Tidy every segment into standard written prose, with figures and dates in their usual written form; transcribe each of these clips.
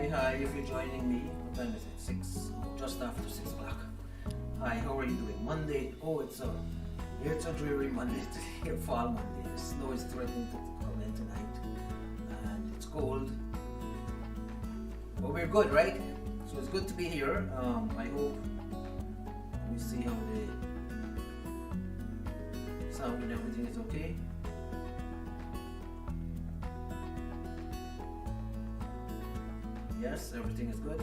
Hi, if you're joining me, what time is it? 6, just after 6 o'clock. Hi, how are you doing? Monday, it's a dreary Monday today, fall Monday. The snow is threatening to come in tonight, and it's cold. But we're good, right? So it's good to be here. I hope we see how the sound and everything is okay. Yes, everything is good.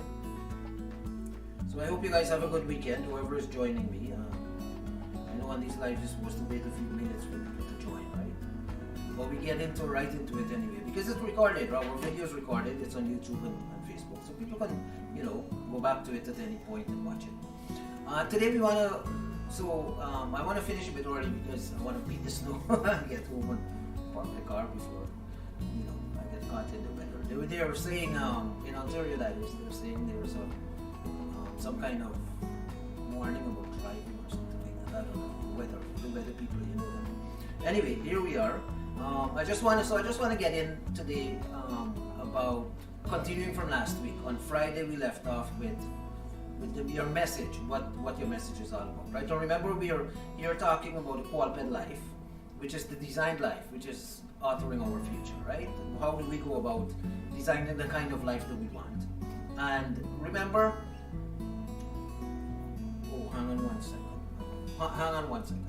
So I hope you guys have a good weekend, whoever is joining me. I know on these lives you're supposed to wait a few minutes for people to join, right? But we get right into it anyway, because it's recorded, right? Our video is recorded, it's on YouTube and Facebook, so people can, go back to it at any point and watch it. Today we want to, I want to finish a bit early because I want to beat the snow and get home and park the car before, I get caught in the weather. They were saying, in Ontario that is, they were saying there was some kind of warning about driving or something like that. I don't know, the weather people, them. Anyway, here we are. I just want to get in today about continuing from last week. On Friday we left off with your message, what your message is all about, right? So remember we are here talking about the qualped life, which is the designed life, which is authoring our future, right? How do we go about designing the kind of life that we want? And remember, hang on one second.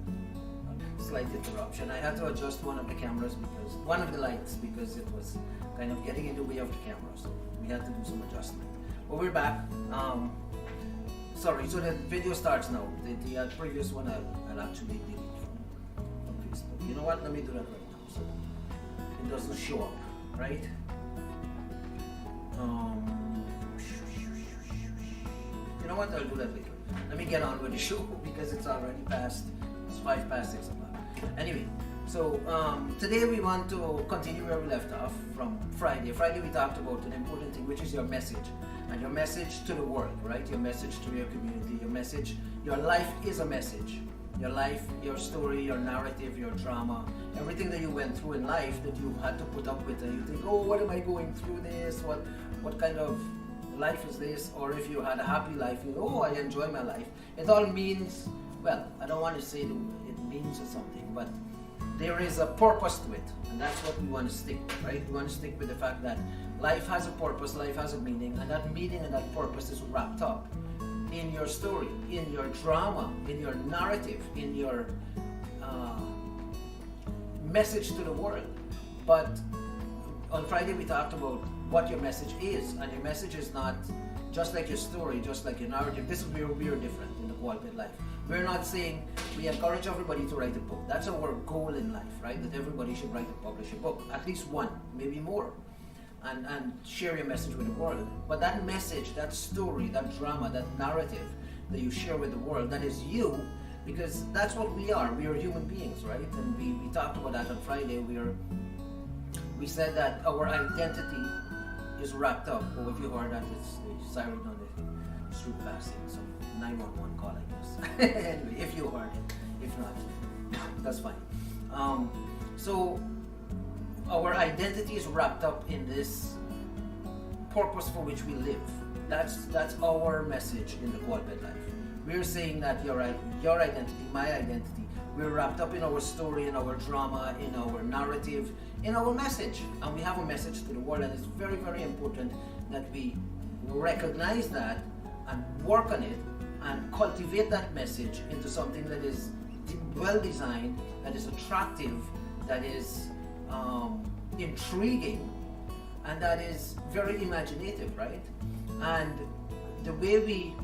Slight interruption. I had to adjust one of the lights because it was kind of getting in the way of the camera, so we had to do some adjustment. But we're back. Sorry, so the video starts now. The previous one I'll actually delete from Facebook. You know what? Let me do that right now so it doesn't show up, right? You know what? I'll do that later. Let me get on with the show because it's already past. It's 5 past 6 o'clock. Anyway, so today we want to continue where we left off from Friday. Friday we talked about an important thing, which is your message. And your message to the world, right? Your message to your community, your message. Your life is a message. Your life, your story, your narrative, your drama, everything that you went through in life that you had to put up with, and you think, oh, what am I going through this? What kind of life is this? Or if you had a happy life, I enjoy my life. It all means, well, I don't want to say it means something, but there is a purpose to it, and that's what we want to stick with, right? We want to stick with the fact that life has a purpose, life has a meaning, and that meaning and that purpose is wrapped up in your story, in your drama, in your narrative, in your message to the world. But on Friday we talked about what your message is, and your message is not just like your story, just like your narrative. This is where we are different in the quality life. We're not saying we encourage everybody to write a book. That's our goal in life, right? That everybody should write and publish a book, at least one, maybe more, and share your message with the world. But that message, that story, that drama, that narrative that you share with the world, that is you, because that's what we are. We are human beings, right? And we talked about that on Friday. We said that our identity is wrapped up. Oh, if you heard that, it's siren on the street passing, some 911 call, I guess. Anyway, if you heard it, if not, that's fine. So our identity is wrapped up in this purpose for which we live. That's our message in the qualped life. We're saying that your identity, my identity, we're wrapped up in our story, in our drama, in our narrative, in our message. And we have a message to the world, and it's very, very important that we recognize that and work on it and cultivate that message into something that is well designed, that is attractive, that is intriguing, and that is very imaginative, right? And the way we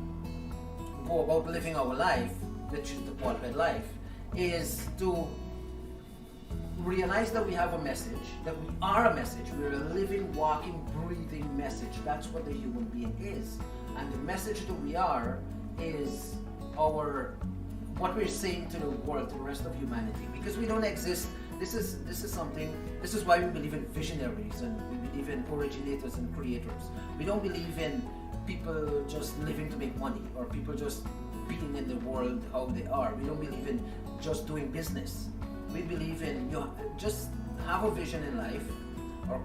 go about living our life, which is the qualped life, is to realize that we have a message, that we are a message. We're a living, walking, breathing message. That's what the human being is. And the message that we are is what we're saying to the world, to the rest of humanity. Because we don't exist. This is why we believe in visionaries, and we believe in originators and creators. We don't believe in people just living to make money, or people just being in the world how they are. We don't believe in just doing business. We believe in just have a vision in life, or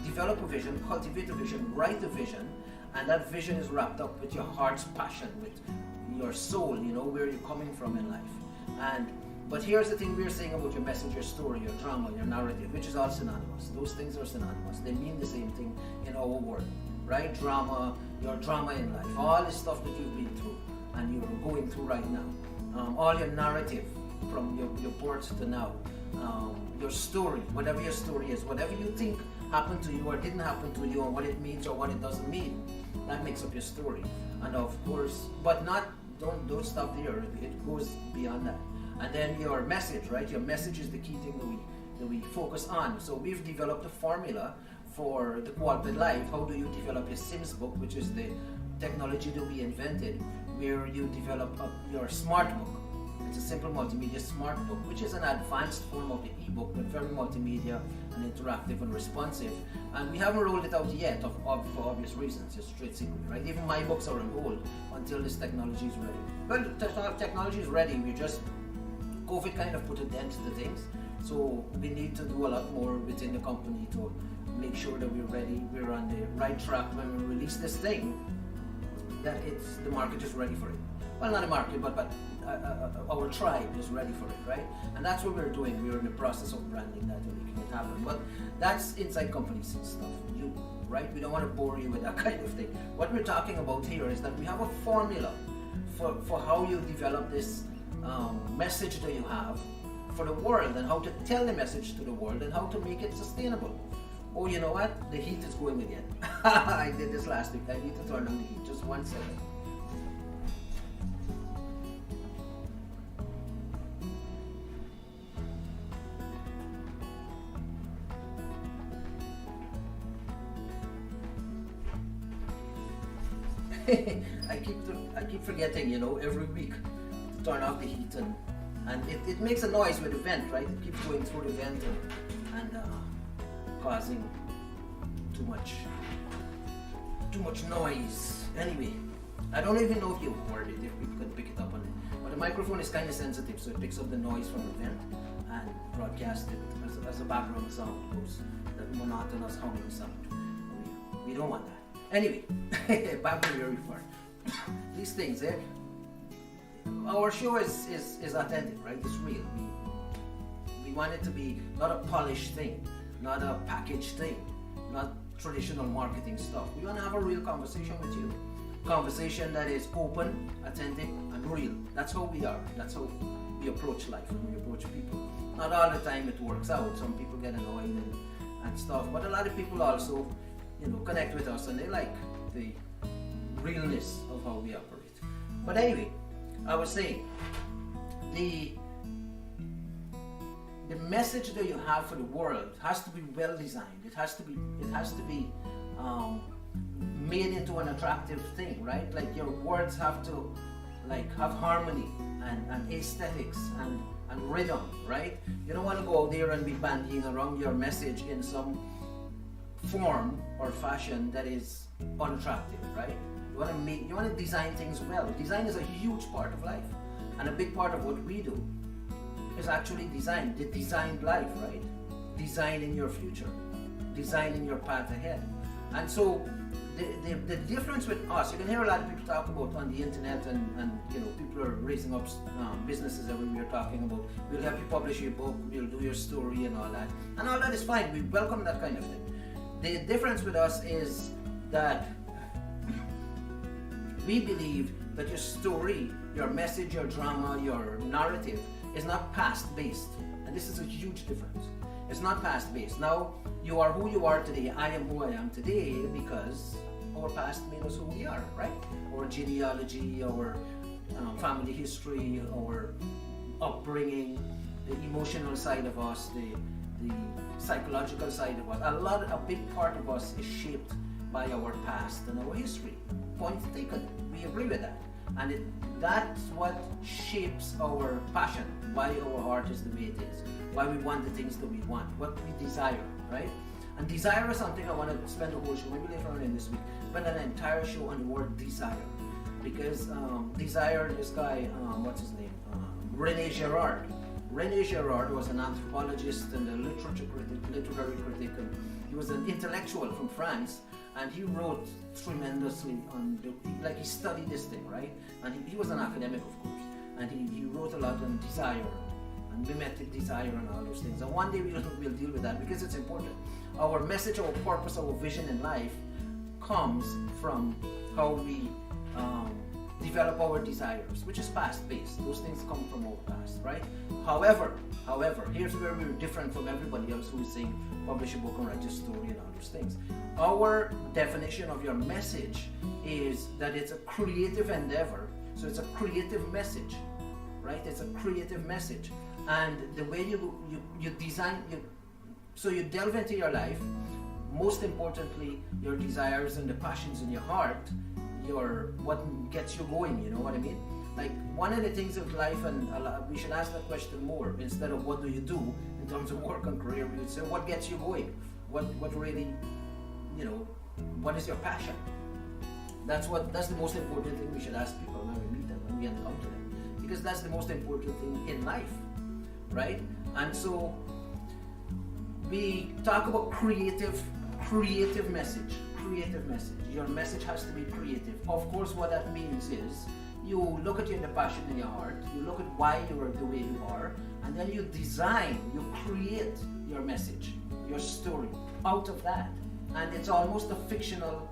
develop a vision, cultivate a vision, write a vision, and that vision is wrapped up with your heart's passion, with your soul, where you're coming from in life. But here's the thing we're saying about your message, your story, your drama, your narrative, which is all synonymous. Those things are synonymous. They mean the same thing in our world, right? Drama, your drama in life, all the stuff that you've been through and you're going through right now, all your narrative from your birth to now, your story, whatever your story is, whatever you think happened to you or didn't happen to you, and what it means or what it doesn't mean, that makes up your story. And of course, but don't stop there. It goes beyond that. And then your message, right? Your message is the key thing that we focus on. So we've developed a formula for the quality life. How do you develop your Sims book, which is the technology that we invented, where you develop your smart book. It's a simple multimedia smart book, which is an advanced form of the ebook, but very multimedia and interactive and responsive. And we haven't rolled it out yet for obvious reasons. It's straight secret, right? Even my books are on hold until this technology is ready. Well, technology is ready. COVID kind of put a dent to things, so we need to do a lot more within the company to make sure that we're ready, we're on the right track when we release this thing, that the market is ready for it. Well, not the market, but our tribe is ready for it, right? And that's what we're doing. We're in the process of branding that and making it happen. But that's inside companies and stuff, right? We don't want to bore you with that kind of thing. What we're talking about here is that we have a formula for how you develop this message that you have for the world, and how to tell the message to the world, and how to make it sustainable. Oh, you know what? The heat is going again. I did this last week. I need to turn on the heat. Just 1 second. I keep forgetting, every week to turn off the heat, and it makes a noise with the vent, right? It keeps going through the vent and causing too much noise. Anyway, I don't even know if you heard it, if we could pick it up on it, but the microphone is kind of sensitive, so it picks up the noise from the vent and broadcasts it as a background sound, goes that monotonous humming sound. We don't want that. Anyway, back to where we were. These things, our show is authentic, right? It's real. We want it to be not a polished thing, not a packaged thing, not traditional marketing stuff. We want to have a real conversation with you. Conversation that is open, authentic, and real. That's how we are. That's how we approach life and we approach people. Not all the time it works out. Some people get annoyed and stuff, but a lot of people also connect with us, and they like the realness of how we operate. But anyway, I was saying, the message that you have for the world has to be well designed. It has to be made into an attractive thing, right? Like your words have to have harmony and aesthetics and rhythm, right? You don't want to go out there and be bandying around your message in some form or fashion that is unattractive, right? You want to design things well. Design is a huge part of life, and a big part of what we do is actually design, the designed life, right? Designing your future, designing your path ahead. And so the difference with us, you can hear a lot of people talk about on the internet, and people are raising up businesses everywhere talking about, we'll help you publish your book, we'll do your story and all that. And all that is fine, we welcome that kind of thing. The difference with us is that we believe that your story, your message, your drama, your narrative is not past-based. And this is a huge difference. It's not past-based. Now, you are who you are today. I am who I am today because our past made us who we are, right? Our genealogy, our family history, our upbringing, the emotional side of us, the psychological side of us. A big part of us is shaped by our past and our history. Point taken. We agree with that. And that's what shapes our passion, why our heart is the way it is, why we want the things that we want, what we desire, right? And desire is something I want to spend a whole show, maybe later on in this week, spend an entire show on the word desire. Because desire, this guy, what's his name? René Girard. René Girard was an anthropologist and a literary critic, and he was an intellectual from France, and he wrote tremendously on he studied this thing, right? And he was an academic, of course, and he wrote a lot on desire and mimetic desire and all those things. And one day we'll deal with that because it's important. Our message, our purpose, our vision in life comes from how we develop our desires, which is past-based. Those things come from our past, right? However, here's where we're different from everybody else who is saying publish a book and write a story and all those things. Our definition of your message is that it's a creative endeavor, so it's a creative message, right? It's a creative message, and the way you design, so you delve into your life, most importantly, your desires and the passions in your heart, what gets you going, you know what I mean? Like, one of the things of life, and we should ask that question more, instead of what do you do in terms of work and career, we would say what gets you going, what really, you know, what is your passion? That's the most important thing we should ask people when we meet them, when we encounter them, because that's the most important thing in life, right? And so we talk about creative message. Your message has to be creative. Of course, what that means is you look at the passion in your heart, you look at why you are the way you are, and then you create your message, your story out of that. And it's almost a fictional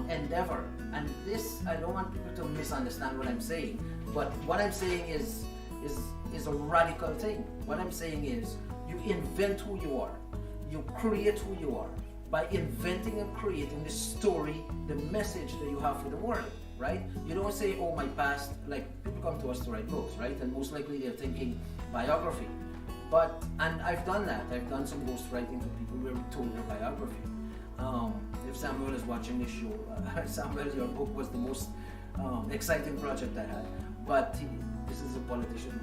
endeavor. And this, I don't want people to misunderstand what I'm saying, but what I'm saying is a radical thing. What I'm saying is you invent who you are, you create who you are, by inventing and creating the story, the message that you have for the world, right? You don't say, oh, my past, like people come to us to write books, right? And most likely they're thinking biography. And I've done that. I've done some ghostwriting for people where we told their biography. If Samuel is watching this show, Samuel, your book was the most exciting project I had. But this is a politician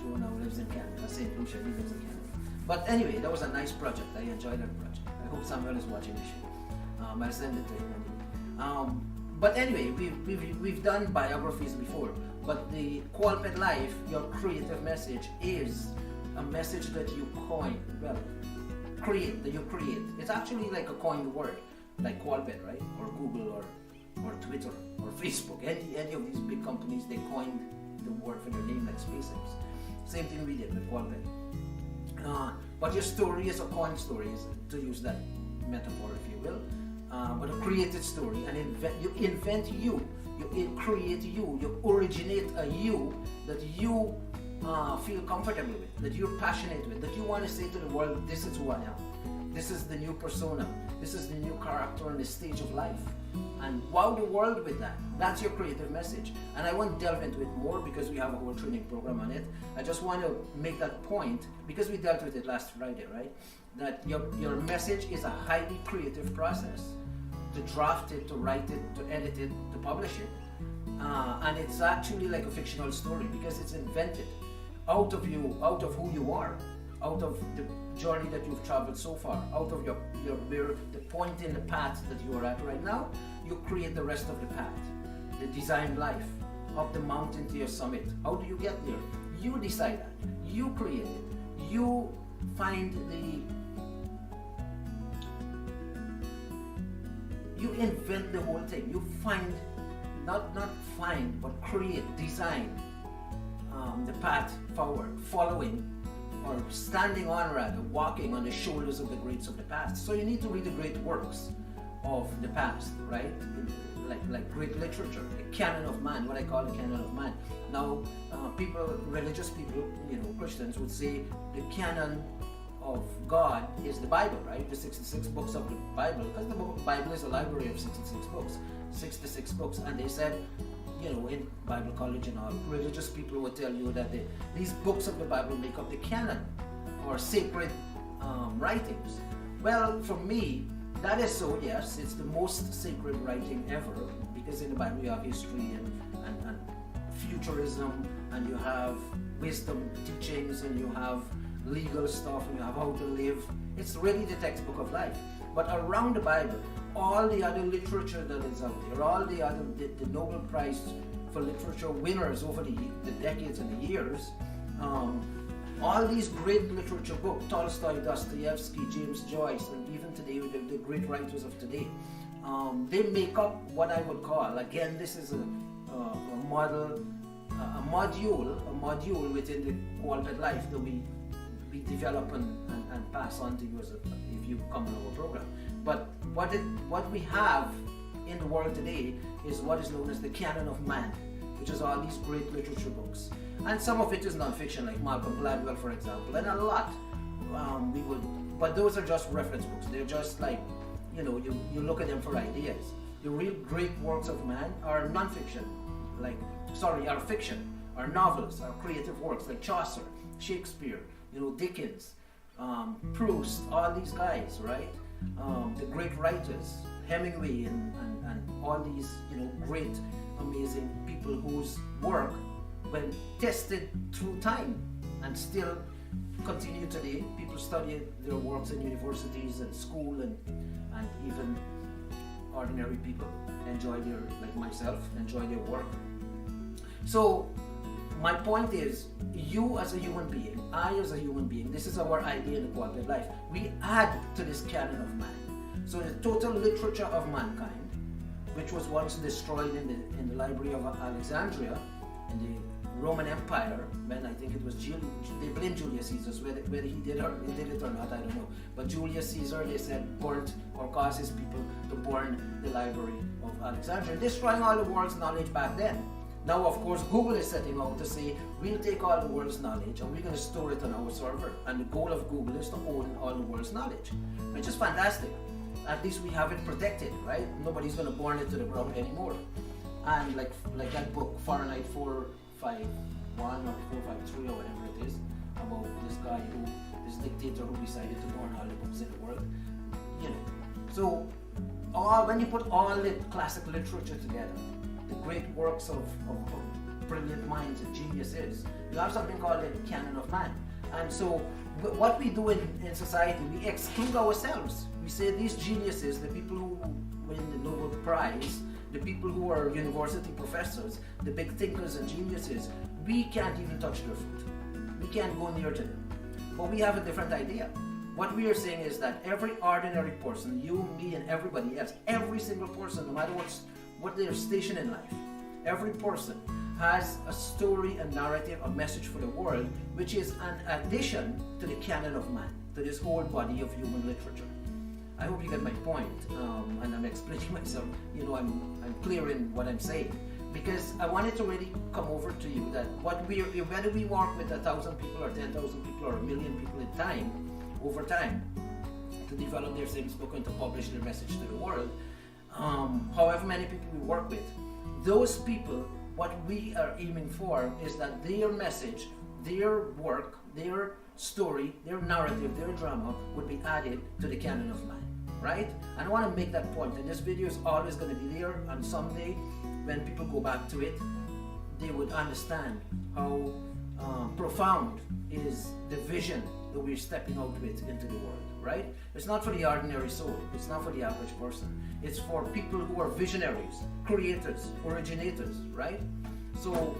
who now lives in Canada, St. Lucia, he lives in Canada. But anyway, that was a nice project. I enjoyed that project. I hope Samuel is watching the show. I'll send it to him. But anyway, we've done biographies before. But the Qualpet Life, your creative message, is a message that you coin. Well, that you create. It's actually like a coined word, like Qualpet, right? Or Google, or Twitter, or Facebook. Any of these big companies, they coined the word for their name, like SpaceX. Same thing we did with Qualpet. But your story is a coined story, to use that metaphor, if you will. But a created story, and you invent you create you originate a you that you feel comfortable with, that you're passionate with, that you want to say to the world, this is who I am, this is the new persona, this is the new character on the stage of life, and wow the world with that. That's your creative message, and I won't delve into it more because we have a whole training program on it. I just want to make that point because we dealt with it last Friday, right? That your message is a highly creative process, to draft it, to write it, to edit it, to publish it, and it's actually like a fictional story because it's invented out of you, out of who you are, out of the journey that you've traveled so far, out of the point in the path that you are at right now. You create the rest of the path, the designed life, up the mountain to your summit. How do you get there? You decide that. You create it. You find you invent the whole thing. You find, not find, but create, design the path forward, following, or standing on, rather, walking on the shoulders of the greats of the past. So you need to read the great works of the past, right? Like great literature, a canon of man, what I call the canon of man. Now, religious people, Christians would say the canon of God is the Bible, right? The 66 books of the Bible, because the Bible is a library of 66 books, 66 books, and they said, in Bible college and all, religious people would tell you that these books of the Bible make up the canon, or sacred writings. Well, for me, that is so, yes, it's the most sacred writing ever, because in the Bible you have history and futurism, and you have wisdom teachings, and you have legal stuff, and you have how to live. It's really the textbook of life. But around the Bible, all the other literature that is out there, all the other the Nobel Prize for literature winners over the decades and the years, All these great literature books, Tolstoy, Dostoevsky, James Joyce, and even today, the great writers of today, they make up what I would call, again, this is a model, a module within the quality life that we develop and pass on to you if you come on our program. But what we have in the world today is what is known as the canon of man, which is all these great literature books. And some of it is non-fiction, like Malcolm Gladwell, for example, and a lot. But those are just reference books. They're just like, you look at them for ideas. The real great works of man are non-fiction, are fiction, are novels, are creative works like Chaucer, Shakespeare, Dickens, Proust, all these guys, right? The great writers, Hemingway, and all these, great, amazing people whose work, when tested through time and still continue today, people study their works in universities and school, and even ordinary people like myself, enjoy their work. So my point is, you as a human being, I as a human being, this is our idea in the quality of life. We add to this canon of man. So the total literature of mankind, which was once destroyed in the Library of Alexandria in the Roman Empire, when I think it was they blamed Julius Caesar, whether he did it or not, I don't know. But Julius Caesar, they said, burnt or caused his people to burn the Library of Alexandria, destroying all the world's knowledge back then. Now, of course, Google is setting out to say, we'll take all the world's knowledge and we're going to store it on our server. And the goal of Google is to own all the world's knowledge, which is fantastic. At least we have it protected, right? Nobody's going to burn it to the ground anymore. And like that book, Fahrenheit 451 or 453 or whatever it is, about this dictator who decided to burn all the books in the world. So when you put all the classic literature together, the great works of brilliant minds and geniuses, you have something called the canon of man. And so what we do in society, we exclude ourselves. We say these geniuses, the people who win the Nobel Prize, the people who are university professors, the big thinkers and geniuses, we can't even touch their fruit. We can't go near to them. But we have a different idea. What we are saying is that every ordinary person, you, me, and everybody else, every single person, no matter what their station in life, every person has a story, a narrative, a message for the world, which is an addition to the canon of man, to this whole body of human literature. I hope you get my point, and I'm explaining myself. I'm clear in what I'm saying, because I wanted to really come over to you that whether we work with 1,000 people or 10,000 people or 1 million people over time, to develop their same book and to publish their message to the world, however many people we work with, those people, what we are aiming for is that their message, their work, their story, their narrative, their drama would be added to the canon of man, right? And I want to make that point, and this video is always going to be there, and someday when people go back to it, they would understand how profound is the vision that we're stepping out with into the world, right? It's not for the ordinary soul, it's not for the average person, it's for people who are visionaries, creators, originators, right? So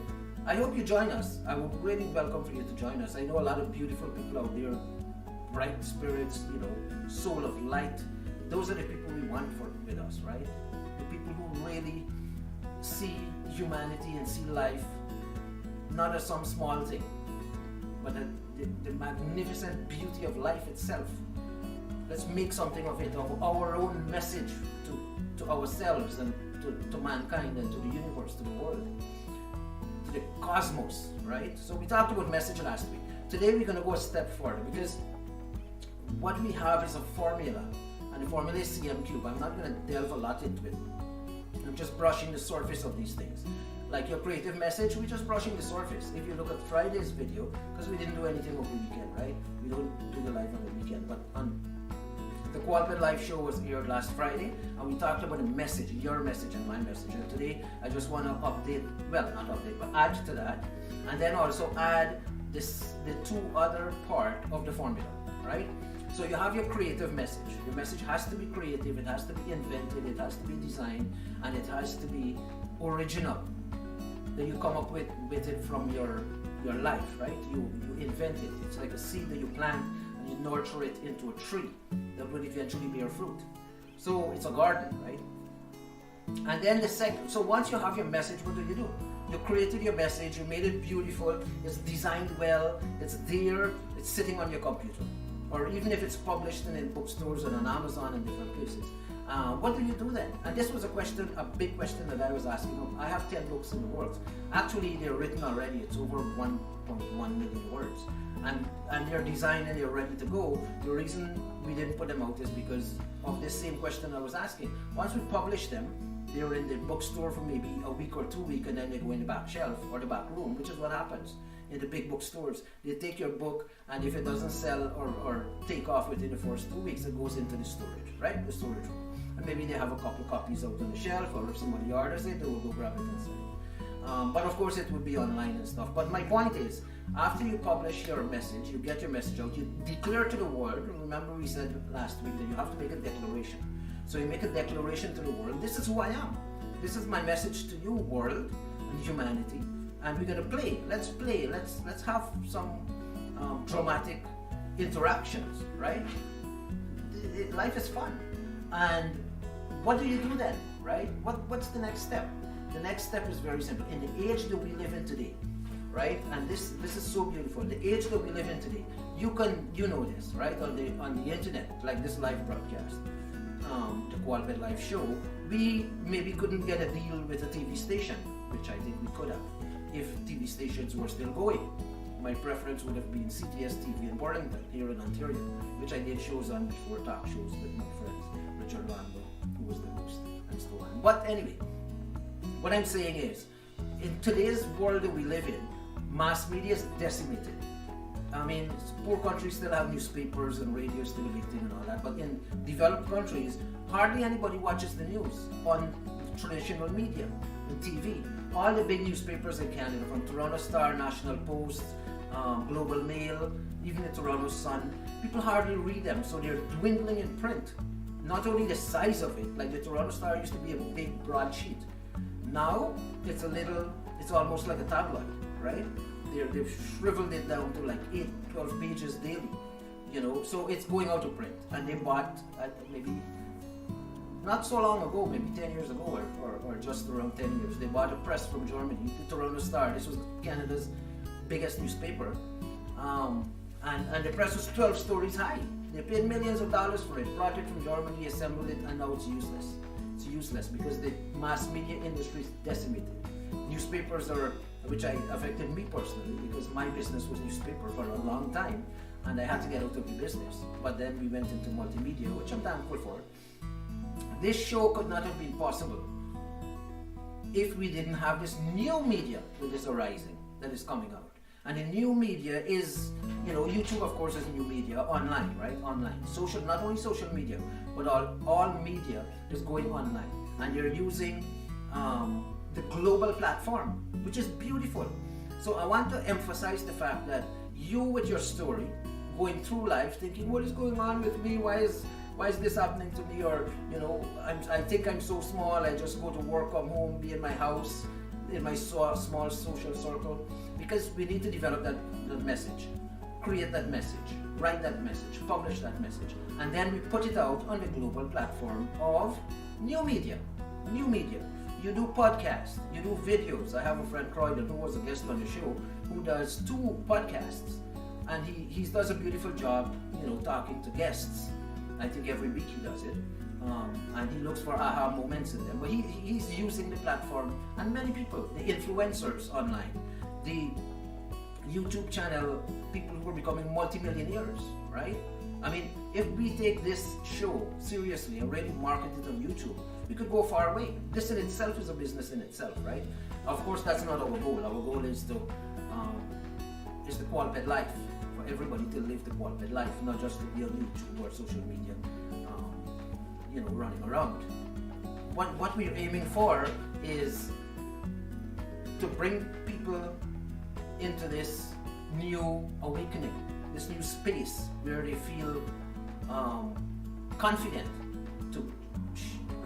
I hope you join us. I would really welcome for you to join us. I know a lot of beautiful people out there, bright spirits, soul of light. Those are the people we want with us, right? The people who really see humanity and see life not as some small thing, but the magnificent beauty of life itself. Let's make something of it, of our own message to ourselves and to mankind and to the universe, to the world, to the cosmos, right? So we talked about message last week. Today we're going to go a step further, because what we have is a formula, and the formula is CM cube. I'm not going to delve a lot into it. I'm just brushing the surface of these things. Like your creative message, we're just brushing the surface. If you look at Friday's video, because we didn't do anything over the weekend, right? We don't do the live on the weekend, but the Qualpit Live show was aired last Friday, and we talked about a message, your message and my message. And today, I just want to add to that, and then also add the two other part of the formula, right? So you have your creative message. Your message has to be creative, it has to be invented, it has to be designed, and it has to be original. That you come up with it from your your life, right? You invent it. It's like a seed that you plant and you nurture it into a tree that will eventually bear fruit. So it's a garden, right? And then so once you have your message, what do? You created your message, you made it beautiful, it's designed well, it's there, it's sitting on your computer. Or even if it's published in bookstores and on Amazon and different places. What do you do then? And this was a big question that I was asking. I have 10 books in the works. Actually, they're written already. It's over 1.1 million words. And they're designed and they're ready to go. The reason we didn't put them out is because of this same question I was asking. Once we publish them, they're in the bookstore for maybe a week or 2 weeks, and then they go in the back shelf or the back room, which is what happens in the big bookstores. They take your book, and if it doesn't sell or take off within the first 2 weeks, it goes into the storage, right? The storage room. And maybe they have a couple copies out on the shelf, or if somebody orders it, they will go grab it and sell it. But of course, it would be online and stuff. But my point is, after you publish your message, you get your message out, you declare to the world. Remember we said last week that you have to make a declaration. So you make a declaration to the world. This is who I am. This is my message to you, world and humanity. And we're gonna play. Let's play. Let's have some dramatic interactions, right? Life is fun. And what do you do then, right? What's the next step? The next step is very simple. In the age that we live in today, right? And this is so beautiful. The age that we live in today, you know this, right? On the internet, like this live broadcast, the Qualped Live show, we maybe couldn't get a deal with a TV station, which I think we could have, if TV stations were still going. My preference would have been CTS TV in Burlington, here in Ontario, which I did shows on before, talk shows with my friends, Richard Lando, who was the host, and so on. But anyway, what I'm saying is, in today's world that we live in, mass media is decimated. I mean, poor countries still have newspapers and radio still a big thing and all that, but in developed countries, hardly anybody watches the news on traditional media, on TV. All the big newspapers in Canada, from Toronto Star, National Post, Global Mail, even the Toronto Sun, people hardly read them, so they're dwindling in print. Not only the size of it, like the Toronto Star used to be a big broadsheet. Now, it's almost like a tabloid, right? They've shriveled it down to like 8, 12 pages daily, so it's going out of print. And they bought, maybe not so long ago, maybe 10 years ago, or just around 10 years, they bought a press from Germany, the Toronto Star. This was Canada's biggest newspaper. And the press was 12 stories high. They paid millions of dollars for it, brought it from Germany, assembled it, and now it's useless. It's useless because the mass media industry is decimated. Newspapers which affected me personally, because my business was newspaper for a long time, and I had to get out of the business. But then we went into multimedia, which I'm thankful for. This show could not have been possible if we didn't have this new media that is arising, that is coming out. And the new media is, YouTube of course is new media, online, right? Online. Social, not only social media, but all media is going online. And you're using the global platform, which is beautiful. So I want to emphasize the fact that you, with your story, going through life thinking, what is going on with me? Why is this happening to me? Or, I think I'm so small, I just go to work, come home, be in my house, in my small social circle. Because we need to develop that message, create that message, write that message, publish that message. And then we put it out on the global platform of new media. New media. You do podcasts, you do videos. I have a friend, Croydon, who was a guest on the show, who does 2 podcasts. And he does a beautiful job, talking to guests. I think every week he does it. And he looks for aha moments in them. But he's using the platform, and many people, the influencers online, the YouTube channel, people who are becoming multimillionaires, right? I mean, if we take this show seriously and really market it on YouTube, we could go far away. This in itself is a business in itself, right? Of course, that's not our goal. Our goal is the Qualped life, for everybody to live the Qualped life, not just to be on YouTube or social media, running around. What we're aiming for is to bring people into this new awakening, this new space where they feel confident to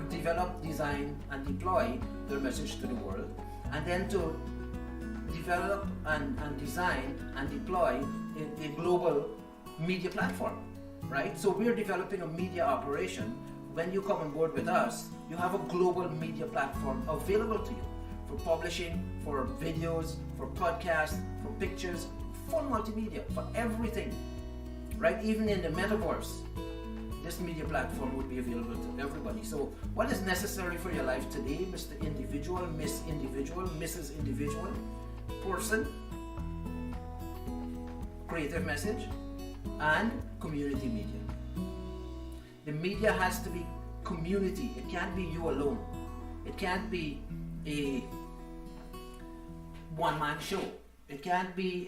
develop, design, and deploy their message to the world, and then to develop and design and deploy a global media platform, right? So we're developing a media operation. When you come on board with us, you have a global media platform available to you for publishing, for videos, for podcasts, for pictures, full multimedia, for everything, right? Even in the metaverse, this media platform would be available to everybody. So what is necessary for your life today, Mr. Individual, Miss Individual, Mrs. Individual, person, creative message, and community media. The media has to be community. It can't be you alone. It can't be a one-man show. It can't be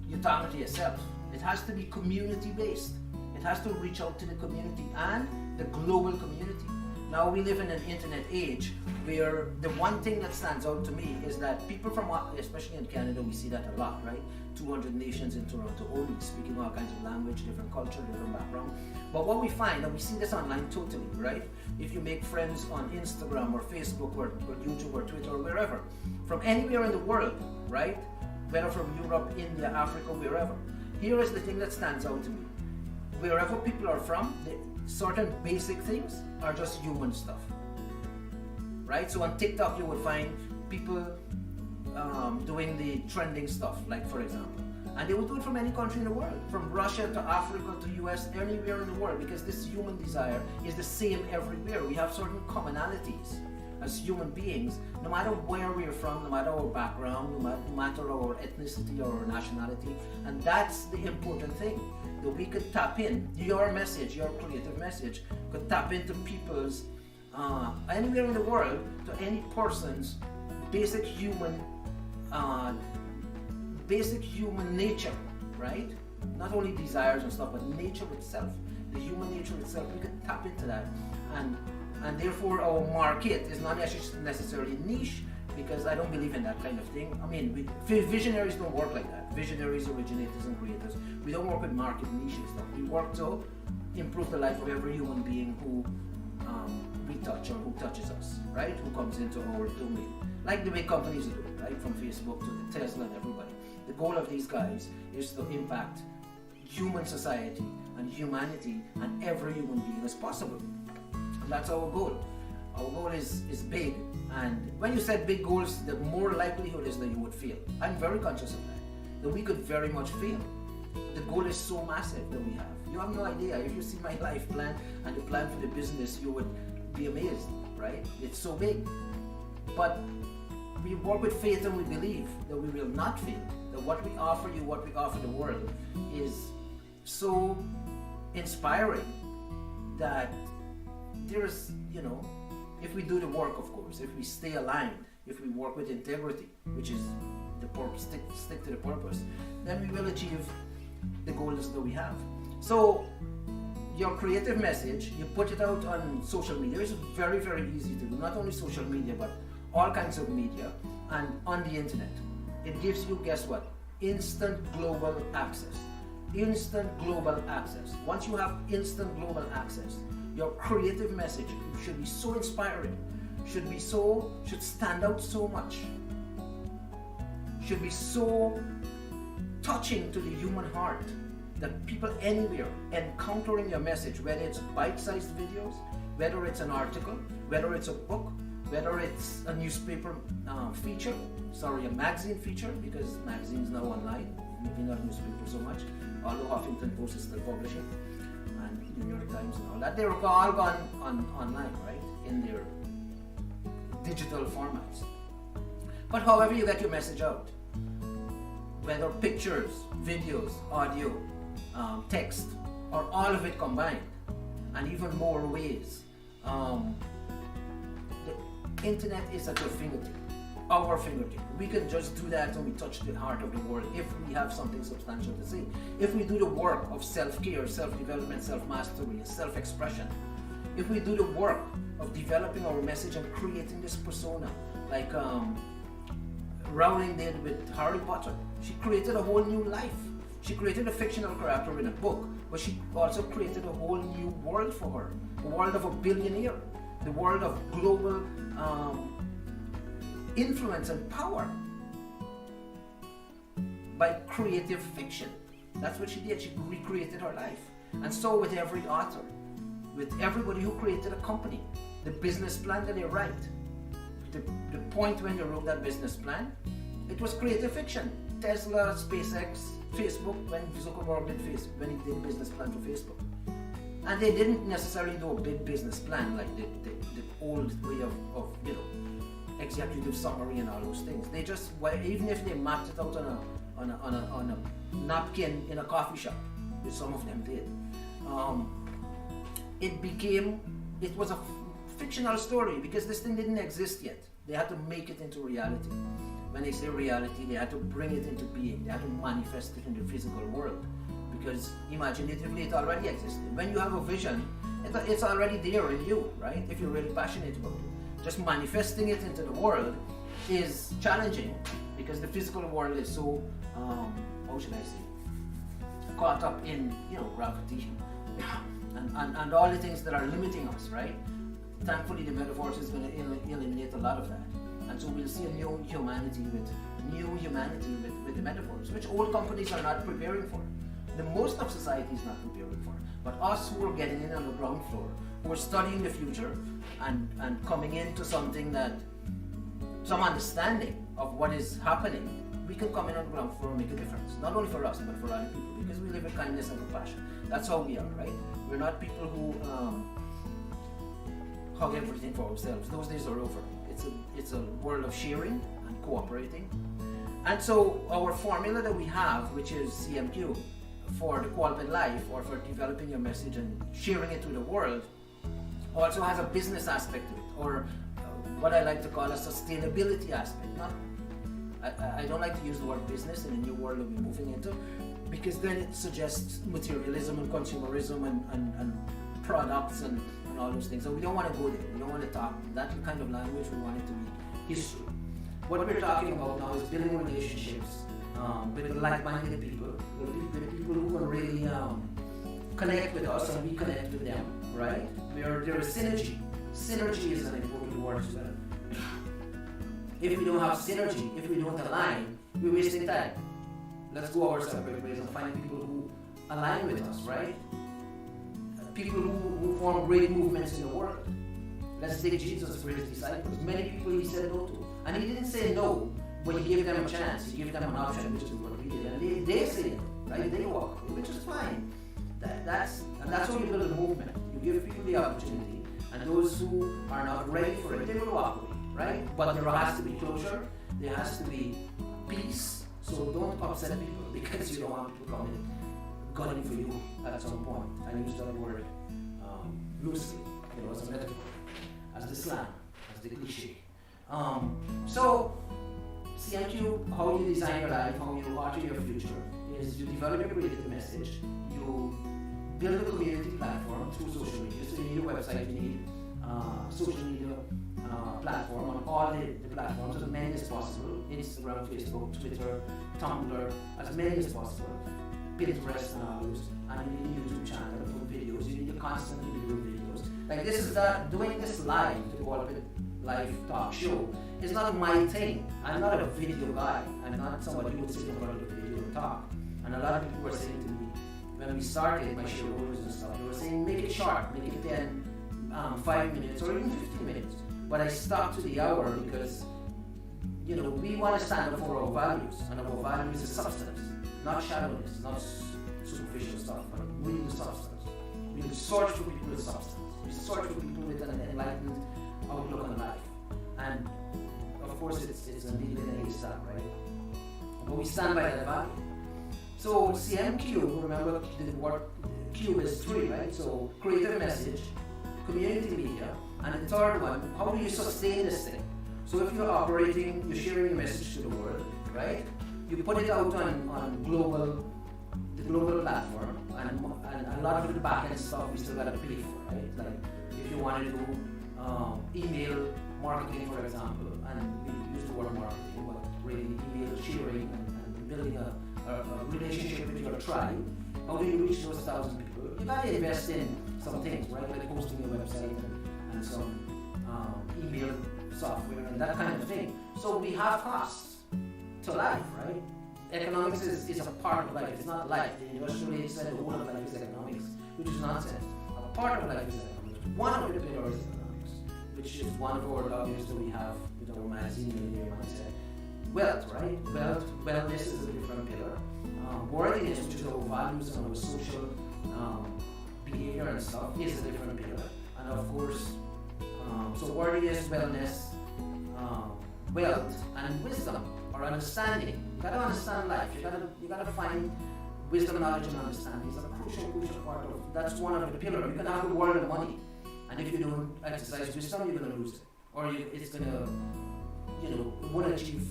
you talking to yourself. It has to be community-based. It has to reach out to the community and the global community. Now we live in an internet age where the one thing that stands out to me is that people from, especially in Canada, we see that a lot, right? 200 nations in Toronto only, speaking all kinds of language, different culture, different background. But what we find, and we see this online totally, right? If you make friends on Instagram or Facebook or YouTube or Twitter or wherever, from anywhere in the world, right? Whether from Europe, India, Africa, wherever. Here is the thing that stands out to me. Wherever people are from, certain basic things are just human stuff, right? So on TikTok you would find people doing the trending stuff, like for example, and they would do it from any country in the world, from Russia to Africa to US, anywhere in the world, because this human desire is the same everywhere. We have certain commonalities as human beings, no matter where we are from, no matter our background, no matter our ethnicity or our nationality, and that's the important thing, that we could tap in. Your message, your creative message, could tap into people's, anywhere in the world, to any person's basic human nature, right? Not only desires and stuff, but nature itself, the human nature itself. We could tap into that, and therefore our market is not necessarily niche, because I don't believe in that kind of thing. I mean, visionaries don't work like that. Visionaries, originators, and creators, we don't work with market niche and stuff. We work to improve the life of every human being who we touch or who touches us, right? Who comes into our domain, like the way companies do, right? From Facebook to the Tesla and everybody. The goal of these guys is to impact human society and humanity and every human being as possible. And that's our goal. Our goal is big, and when you set big goals, the more likelihood is that you would fail. I'm very conscious of that we could very much fail. The goal is so massive that we have. You have no idea. If you see my life plan and the plan for the business, you would be amazed, right? It's so big. But we work with faith and we believe that we will not fail. That what we offer you, what we offer the world is so inspiring that there's, if we do the work, of course, if we stay aligned, if we work with integrity, which is the purpose, stick to the purpose, then we will achieve the goals that we have. So your creative message, you put it out on social media. It's very, very easy to do. Not only social media, but all kinds of media and on the internet. It gives you, guess what? Instant global access. Instant global access. Once you have instant global access, your creative message should be so inspiring, should stand out so much, should be so touching to the human heart that people anywhere encountering your message, whether it's bite-sized videos, whether it's an article, whether it's a book, whether it's a newspaper feature, a magazine feature, because magazines now online, maybe not newspaper so much, although Huffington Post is still publishing, and New York Times and all that, they're all gone online, right, in their digital formats. But however you get your message out, whether pictures, videos, audio, text, or all of it combined, and even more ways, the internet is at your fingertip, our fingertip. We can just do that when we touch the heart of the world if we have something substantial to say. If we do the work of self-care, self-development, self-mastery, self-expression, if we do the work of developing our message and creating this persona, like Rowling did with Harry Potter. She created a whole new life. She created a fictional character in a book, but she also created a whole new world for her. The world of a billionaire, the world of global influence and power by creative fiction. That's what she did. She recreated her life. And so with every author, with everybody who created a company, the business plan that they write, the point when they wrote that business plan, it was creative fiction. Tesla, SpaceX, Facebook, when Zuckerberg did Facebook, when he did business plan for Facebook. And they didn't necessarily do a big business plan like the old way of executive summary and all those things. They just, even if they mapped it out on a napkin in a coffee shop, which some of them did, it was a fictional story because this thing didn't exist yet. They had to make it into reality. When they say reality, they had to bring it into being. They had to manifest it in the physical world, because imaginatively it already existed. When you have a vision, it's already there in you, right? If you're really passionate about it. Just manifesting it into the world is challenging because the physical world is so, how should I say, caught up in, gravity and all the things that are limiting us, right? Thankfully, the metaphors is going to eliminate a lot of that. And so we'll see a new humanity with the metaphors, which old companies are not preparing for. The most of society is not preparing for. But us who are getting in on the ground floor, who are studying the future and coming into something that, some understanding of what is happening, we can come in on the ground floor and make a difference. Not only for us, but for other people, because we live with kindness and compassion. That's how we are, right? We're not people who hug everything for ourselves. Those days are over. It's a world of sharing and cooperating. And so our formula that we have, which is CMQ, for the quality life, or for developing your message and sharing it to the world, also has a business aspect to it, or what I like to call a sustainability aspect. I don't like to use the word business in the new world that we're moving into, because then it suggests materialism and consumerism and products and all those things. So we don't want to go there. We don't want to talk that kind of language. We want it to be history. What we're talking about now is building relationships with like-minded people, with people who can really connect with us and we connect with them, right? There is synergy. Synergy is an important word as well. If we don't have synergy, if we don't align, we're wasting time. Let's go our separate ways and find people who align with us, right? People who form great movements in the world. Let's take Jesus for his disciples. Many people he said no to. And he didn't say no, but he gave them a chance. He gave them an option, which is what we did. And they say no, right? They walk away, which is fine. That's how you build a movement. You give people the opportunity, and those who are not ready for it, they will walk away, right? But there has to be closure. There has to be peace. So don't upset people because you don't want people coming gunning for you at some point. I use that word loosely, as a metaphor, as the slang, as the cliche. So, CMQ, how you design your life, how you alter your future, is you develop your creative message, you build a community platform through social media. So you need a website, you need social media platform on all the platforms, as many as possible, Instagram, Facebook, Twitter, Tumblr, as many as possible. Pinterest and others, and you need a YouTube channel for videos. You need to constantly do videos. Like this is doing this live, the Quality Live talk show, is not my thing. I'm not a video guy. I'm not somebody who would sit in front of the video and talk. And a lot of people were saying to me, when we started my shareholders and stuff, they were saying, make it short, make it 10, 5 minutes, or even 15 minutes. But I stopped to the hour because, we want to stand up for our values, and our values is substance. Not shallowness, not superficial stuff, but real substance. We search for people with substance. We search for people with an enlightened outlook on life. And of course, it's a needle in a haystack, right? But we stand by that value. So CMQ, remember the word Q is 3, right? So creative message, community media, and the third one, how do you sustain this thing? So if you're operating, you're sharing a message to the world, right? You put it out on the global platform, and a lot of the back-end stuff we still got to pay for, right? Like if you want to do email marketing, for example, and we use the word marketing, but really email sharing and building a relationship with your tribe. How do you reach those 1,000 people? You got to invest in some things, right? Like posting your website and some email software and that kind of thing. So we have costs to life, right? Economics is a part of life, it's not life. The industrial said the whole of life is economics, which is nonsense. A part of life is economics. One of the pillars is economics, which is one of our values that we have with our magazine and your mindset. Wealth, right? Wellness is a different pillar. Worthiness, which is our values and our social behavior and stuff, is a different pillar. And of course, so worthiness, wellness, wealth, and wisdom or understanding. You gotta understand life. You gotta find wisdom, knowledge, and understanding. It's a crucial part of. That's one of the pillars. You can have the world and money, and if you don't exercise wisdom, you're gonna lose it, or it's gonna, it won't achieve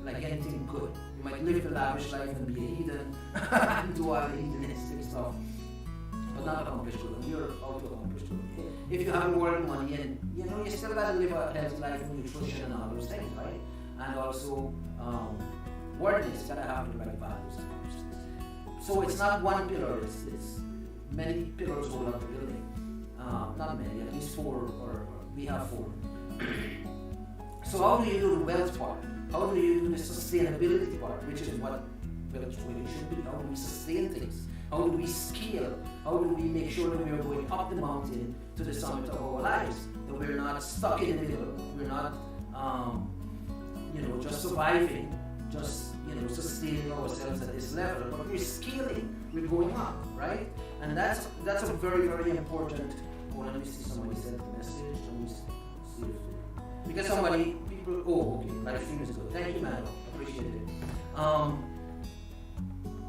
like anything good. You might live the lavish life and be a heathen and do all the heathenistic stuff, but not accomplish good. And we're out to accomplish good. If you have the world and money, and you still gotta live a healthy life with nutrition and all those things, right? And also worthiness, you gotta have the right values. So it's not one pillar, it's many pillars hold up the building. Not many, at least four, or we have four. So how do you do the wealth part? How do you do the sustainability part, which is what wealth really should be? How do we sustain things? How do we scale? How do we make sure that we are going up the mountain to the summit of our lives? That we're not stuck in the middle. We're not, just surviving, just sustaining ourselves at this level, but we're scaling. We're going up, right? And that's a very, very important. Oh, let me see. Somebody sent the message. Let me see if because people. Oh, okay. Live stream is good. Thank you, man. Appreciate it.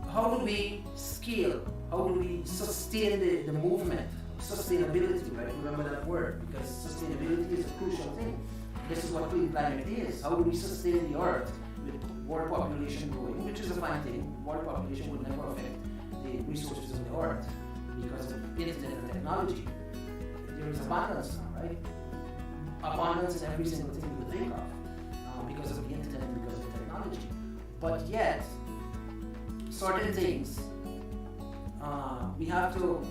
How do we scale? How do we sustain the movement? Sustainability, right? Remember that word, because sustainability is a crucial thing. This is what clean planet is. How do we sustain the earth with world population growing, which is a fine thing. World population will never affect the resources of the earth because of internet and technology. There is abundance now, right? Abundance in every single thing you could think of because of the internet and because of technology. But yet, certain things we have to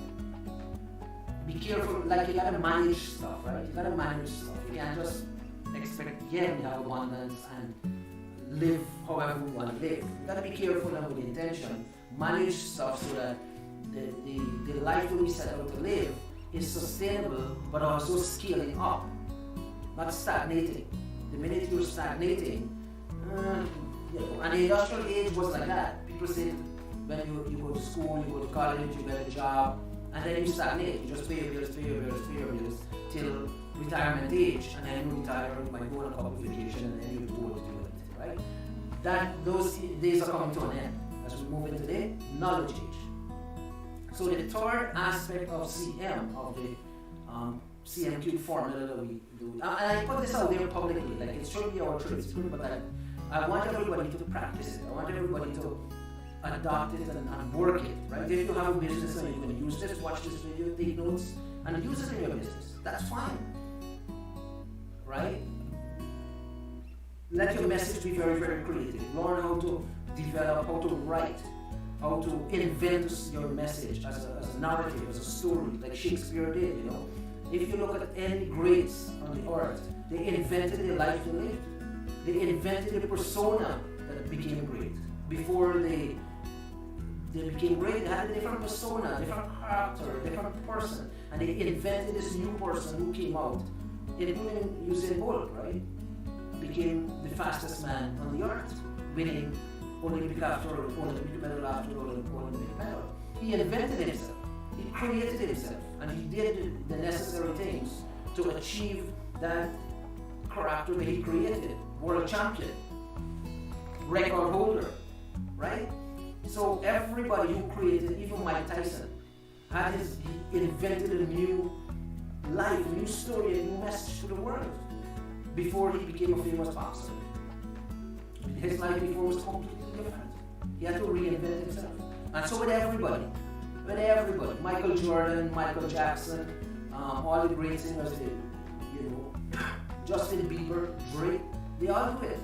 be careful. Like you gotta manage stuff, right? You gotta manage stuff. You can't just expect again we have abundance and live however we want to live. You gotta be careful and with intention manage stuff so that the life that we set out to live is sustainable, but also scaling up, not stagnating. The minute you're stagnating, and the industrial age was like that. People say when you go to school, you go to college, you get a job, and then you stagnate. You just pay your bills till retirement age, and then you retire, you might go on a couple of vacation, and then you do what you do, right? Those days are coming to an end as we move into the knowledge age. So the third aspect of CM, of the CMQ formula that we do, and I put this out there publicly, like it should be our truth, but I want everybody to practice it. I want everybody to adopt it and work it, right? If you have a business and you're going to use this, watch this video, take notes, and use it in your business. That's fine, right? Let your message be very, very creative. Learn how to develop, how to write, how to invent your message as a narrative, as a story, like Shakespeare did, If you look at any greats on the earth, they invented the life they lived. They invented the persona that became great. Before they became great, they had a different persona, different character, different person. And they invented this new person who came out, including Usain Bolt, right? Became the fastest man on the earth, winning Olympic after Olympic medal after Olympic medal. He invented himself. He created himself. And he did the necessary things to achieve that character that he created. World champion, record holder, right? So everybody who created, even Mike Tyson, he invented a new life, a new story, a new message to the world before he became a famous boxer. His life before was completely different. He had to reinvent himself. And so with everybody. Michael Jordan, Michael Jackson, all the great singers did, Justin Bieber, Drake, they all do it.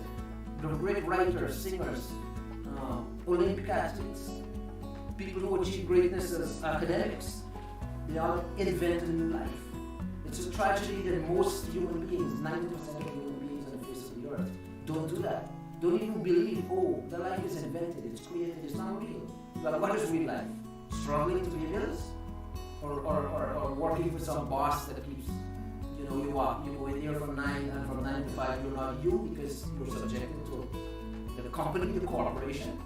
The great writers, singers, Olympic athletes, people who achieve greatness as academics, they all invented a new life. It's a tragedy that most human beings, 90% of human beings on the face of the earth, don't do that. Don't even believe, oh, the life is invented, it's created, it's not real. Well, what is real life? Struggling to pay bills? Or working for some boss that keeps, you go in there from 9 and from 9 to 5, you're not you because you're subjected to the company, the corporation,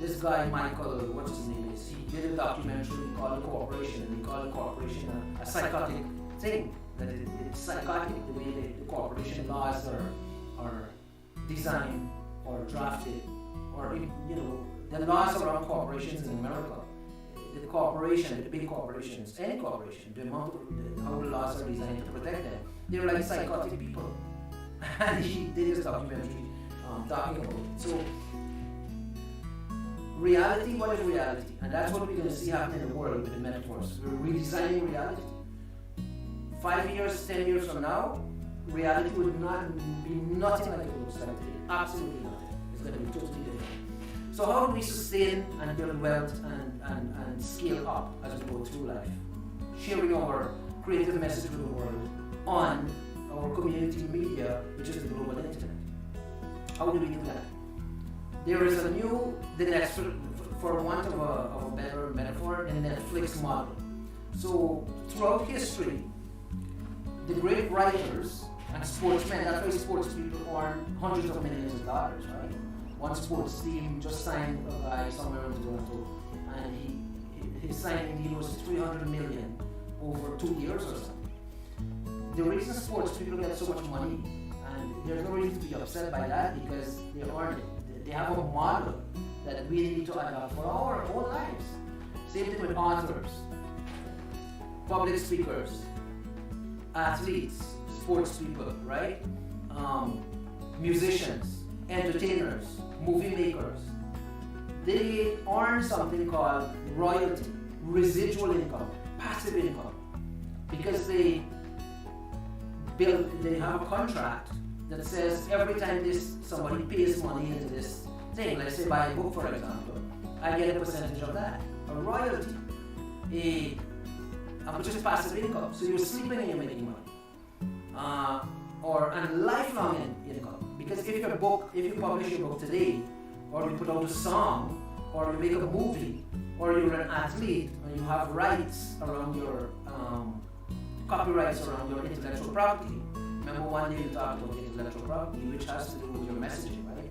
this guy, Michael, what's his name is, he did a documentary called The Corporation, and he called the corporation a psychotic thing, that it's psychotic the way the corporation laws are designed or drafted, or the laws around corporations in America. The corporation, the big corporations, any corporation, the amount of how the laws are designed to protect them, they're like psychotic people. And he did this documentary talking about it. So, reality, what is reality? And that's what we're going to see happen in the world with the metaphors. We're redesigning reality. 5 years, 10 years from now, reality would not be nothing like it looks like today. Absolutely nothing. It's going to be totally different. So how do we sustain and build wealth and scale up as we go through life? Sharing our creative message with the world on our community media, which is the global internet. How do we do that? There is the next, for want of a better metaphor, the Netflix model. So throughout history, the great writers and sportsmen, that's why sports people earn hundreds of millions of dollars, right? One sports team just signed a guy somewhere in Toronto, and his signing deal was $300 million over 2 years or something. The reason sports people get so much money, and there's no reason to be upset by that because they earn it. They have a model that we need to adopt for our whole lives. Same thing with authors, public speakers, athletes, sports people, right? Musicians, entertainers, movie makers. They earn something called royalty, residual income, passive income, because they have a contract that says every time somebody pays money into this thing, let's say buy a book for example, I get a percentage of that, a royalty, which is passive income. So you're sleeping and you're making money, and lifelong income. Because if you publish your book today, or you put out a song, or you make a movie, or you're an athlete, and you have rights around your copyrights around your intellectual property. Remember one day you talked about intellectual property, which has to do with your messaging, right?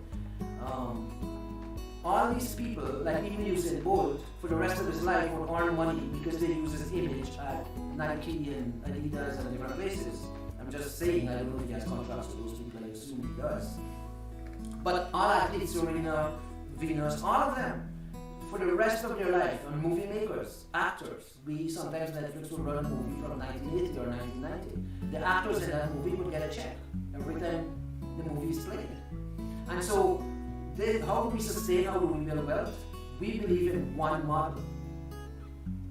All these people, like even Usain Bolt, for the rest of his life will earn money because they use his image at Nike and Adidas and different places. I'm just saying, I don't know if he has contracts with those people, I assume he does. But all athletes, Serena, Venus, all of them, for the rest of their life, and movie makers, actors. Sometimes Netflix will run a movie from 1980 or 1990. The actors in that movie would get a check every time the movie is played. And so, how do we sustain, how do we build wealth? We believe in one model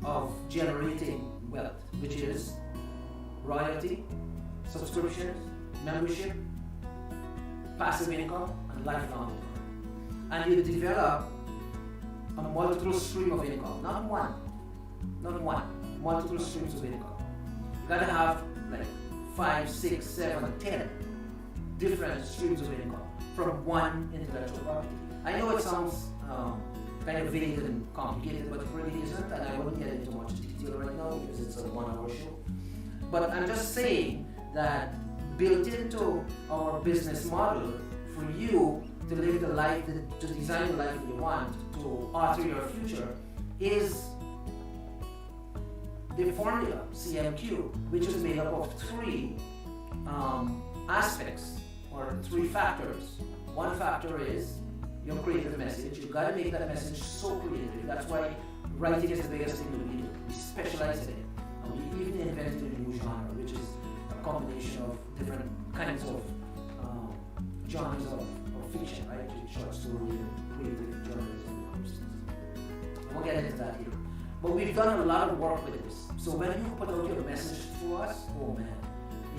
of generating wealth, which is royalty, subscriptions, membership, passive income, and lifelong income. And you develop a multiple stream of income, not one, multiple streams of income. You gotta have like 5, 6, 7, 10 different streams of income from one intellectual property. I know it sounds kind of vague and complicated, but it really isn't, and I won't get into much detail right now because it's a 1-hour show. But I'm just saying that built into our business model for you to live the life, to design the life that you want, to alter your future, is the formula, CMQ, which is made up of 3 aspects, or 3 factors. One factor is your creative message. You've got to make that message so creative. That's why writing is the biggest thing that we do. We specialize in it. And we even invented a new genre, which is a combination of different kinds of genres of fiction, right? Short story, creative journalism, and those things. I won't get into that here. But we've done a lot of work with this. So when you put out your message to us, oh man,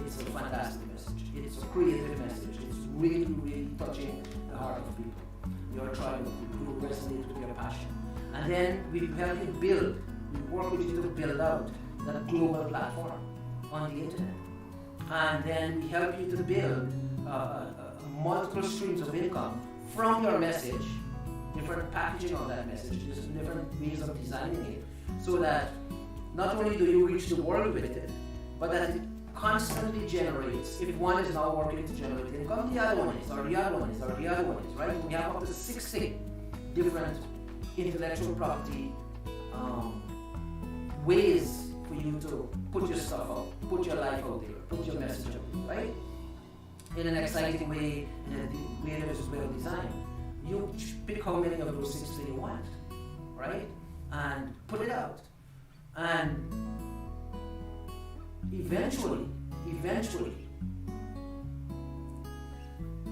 it's a fantastic message. It's a creative message. It's really, really touching the heart of people. Your tribe of people who resonate with your passion. And then we help you build. We work with you to build out that global platform on the internet. And then we help you to build multiple streams of income from your message, different packaging of that message, just different ways of designing it, so that not only do you reach the world with it, but that it constantly generates. If one is now working to generate income, the other one is, or the other one is, or the other one is, right? We have up to 60 different intellectual property ways for you to put your stuff out, put your life out there, put your message out there, right? In an exciting way, in a way that is well designed. You pick how many of those 60 you want, right? And put it out. And eventually,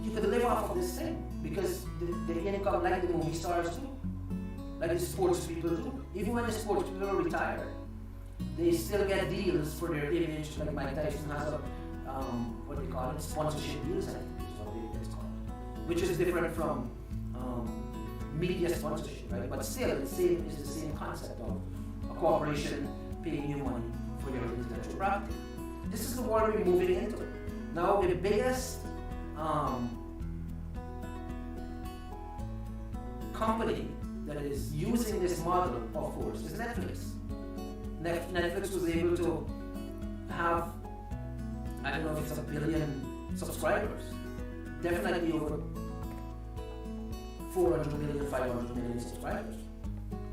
you could live off of this thing, because the income, like the movie stars do, like the sports people do. Even when the sports people are retired, they still get deals for their image, like Mike Tyson has a, what do you call it, sponsorship deals, I think is what it's called, which is different from media sponsorship, right? But still, it's the same concept of a corporation paying you money for your intellectual property. This is the world we're moving into. Now, the biggest company that is using this model, of course, is Netflix. Netflix was able to have, I don't know if it's 1 billion subscribers, definitely over 400 million, 500 million subscribers,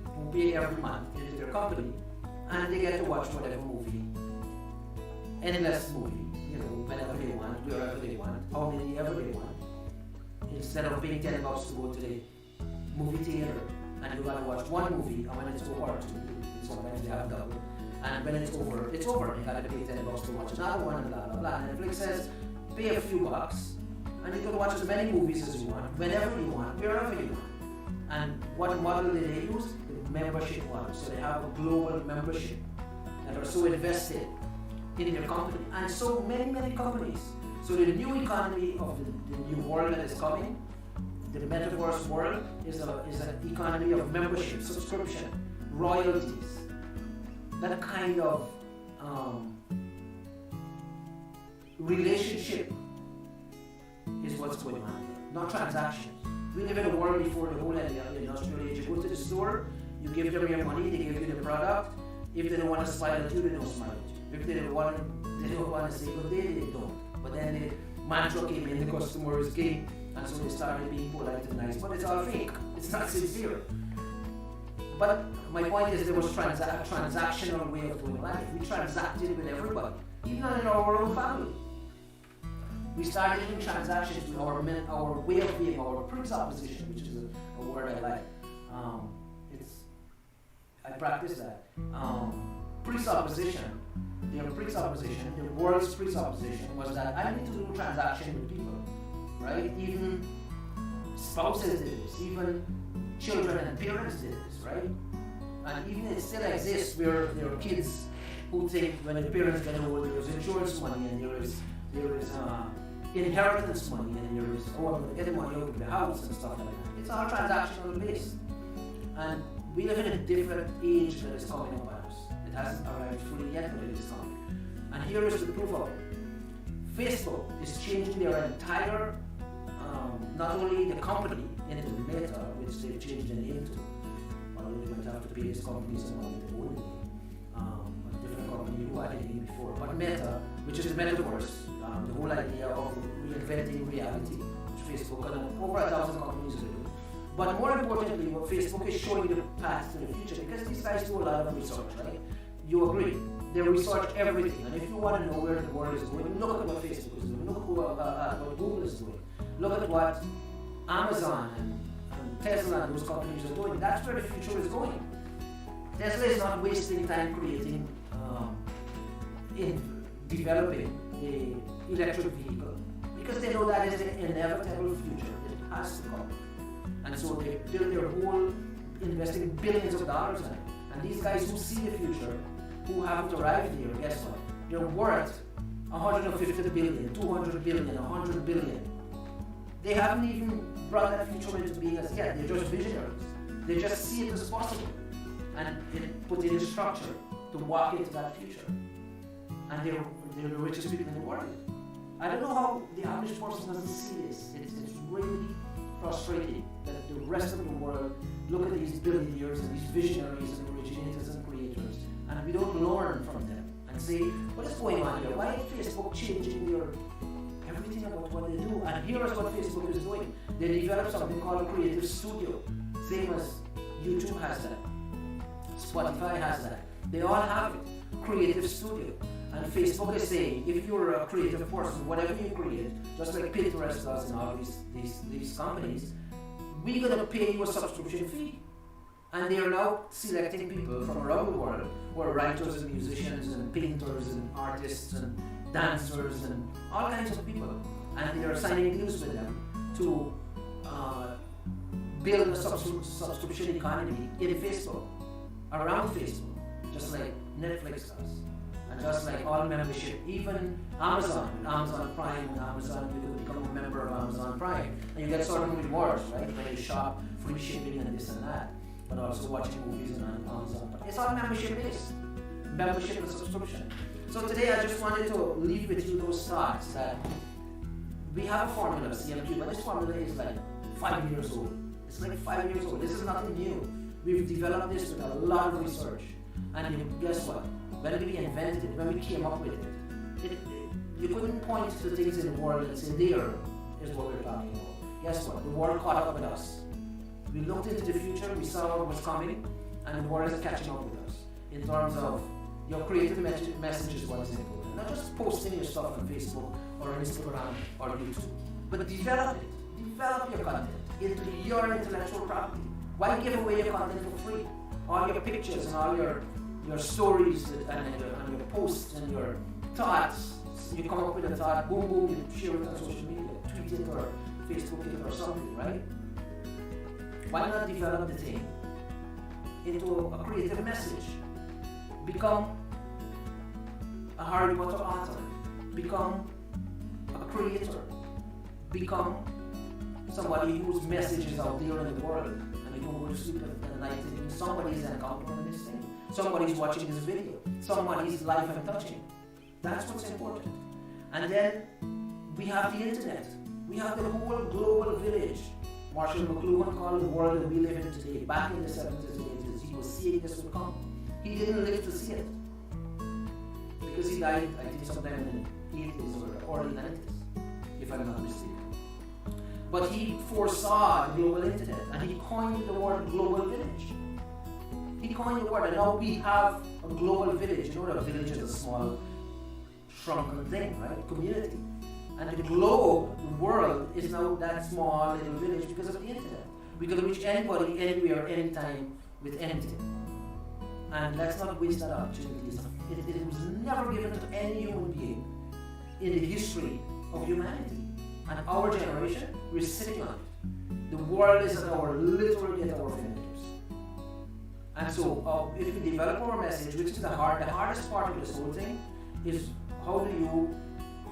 who pay every month into their company, and they get to watch whatever movie, endless movie, you know, whenever they want, wherever they want, how many ever they want. Instead of paying $10 to go to the movie theater, and you gotta watch one movie, and when it's over, sometimes they have double, and when it's over, you gotta pay $10 to watch another one, and blah blah blah. And Netflix says, pay a few bucks, and you can watch as many movies as you want, whenever you want, wherever you want. And what model do they use? The membership model. So they have a global membership that are so invested in their company, and so many companies. So the new economy of the new world that is coming, the metaverse world, is an economy of membership, subscription, royalties. That kind of relationship is what's going on here, not transactions. We live in a world before the whole industrial age. You go to the store, you give them your money, they give you the product. If they don't want to smile at you, they don't smile at you. If they don't want to say good day, they don't. But then the mantra came in, the customer is king, and so they started being polite and nice. But it's all fake. It's not sincere. But my point is, there was a transactional way of doing life. We transacted with everybody, even in our own family. We started doing transactions with our way of being, our presupposition, which is a word I like. I practice that. Presupposition, the world's presupposition was that I need to do transaction with people, right? Even spouses did this, even children and parents did this, right? And even it still exists where there are kids who think when the parents get old, there is insurance money and there is inheritance money and there is, I'm going to get money out of the house and stuff like that. It's all transactional based. And we live in a different age that is coming up at us. It hasn't arrived fully yet, but it is coming. And here is the proof of it. Facebook is changing their entire, not only the company into Meta, which they've changed the name to, although they might have to pay this company some money to own it. A different company who I didn't before. But Meta, which is the metaverse, the whole idea of reinventing reality, which Facebook and over 1,000 companies are doing. But more importantly, what Facebook is showing the path to the future, because these guys do a lot of research, right? You agree. They research everything, and if you want to know where the world is going, look at what Facebook is doing, look at what Google is doing, look at what Amazon and Tesla and those companies are doing. That's where the future is going. Tesla is not wasting time creating, in developing the electric vehicle, because they know that is an inevitable future. It has to come. And so they build their whole, investing billions of dollars in it. And these guys who see the future, who haven't arrived here, guess what? They're worth 150 billion, 200 billion, 100 billion. They haven't even brought that future into being as yet. They're just visionaries. They just see it as possible and put it in structure to walk into that future. And they're the richest people in the world. I don't know how the average person doesn't see this. It's really frustrating that the rest of the world look at these billionaires and these visionaries and originators and creators, and we don't learn from them and say, what is going on here? Why is Facebook changing everything about what they do? And here is what Facebook is doing. They developed something called a creative studio, same as YouTube has that, Spotify has that. They all have it, creative studio. And Facebook is saying, if you're a creative person, whatever you create, just like Pinterest does and all these companies, we're going to pay you a subscription fee. And they are now selecting people from around the world who are writers and musicians and painters and artists and dancers and all kinds of people. And they are signing deals with them to build a subscription economy in Facebook, around Facebook, just like Netflix does. And just like all membership, even Amazon Prime and Amazon, you can become a member of Amazon Prime. And you get certain rewards, right? When you shop, free shipping and this and that. But also watching movies on Amazon. It's all membership based. Membership and subscription. So today I just wanted to leave with you those thoughts that we have a formula, CMQ, but this formula is like 5 years old. It's like 5 years old. This is nothing new. We've developed this with a lot of research. And guess what? When we invented it, when we came up with it, you couldn't point to things in the world and say, there is what we're talking about. Guess what? The world caught up with us. We looked into the future, we saw what was coming, and the world is catching up with us in terms of your creative message is what is important. Not just posting your stuff on Facebook or Instagram or YouTube, but develop it. Develop your content into your intellectual property. Why give away your content for free? All your pictures and all your stories and your posts and your thoughts. You come up with a thought, boom, boom, you share it on social media, tweet it or Facebook it or something, right? Why not develop the thing into a creative message? Become a Harry Potter author. Become a creator. Become somebody whose message is out there in the world. And you don't go to sleep at the night thinking somebody's encountering this thing. Somebody's watching this video. Somebody's life I'm touching. That's what's important. And then we have the internet. We have the whole global village. Marshall McLuhan called the world that we live in today. Back in the 70s and 80s, he was seeing this would come. He didn't live to see it. Because he died, I think, sometime in the 80s or early 90s, if I'm not mistaken. But he foresaw the global internet and he coined the word global village. He coined the word, and now we have a global village. You know that a village is a small, shrunken thing, right? Community. And the globe, the world, is now that small little village because of the internet. We can reach anybody, anywhere, anytime, with anything. And let's not waste that opportunity. It was never given to any human being in the history of humanity. And our generation, we're sitting on it. The world is literally at our fingertips. And so, if we develop our message, which is the hardest part of this whole thing, is how do you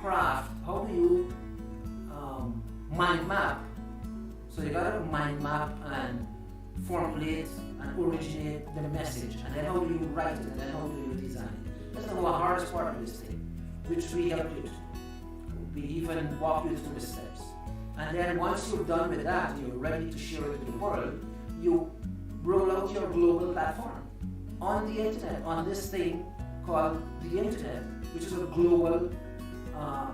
craft, how do you mind map? So you gotta mind map and formulate and originate the message, and then how do you write it, and then how do you design it? That's the hardest part of this thing, which we help you. We even walk you through the steps. And then once you're done with that, you're ready to share it with the world, you roll out your global platform on the internet, on this thing called the internet, which is a global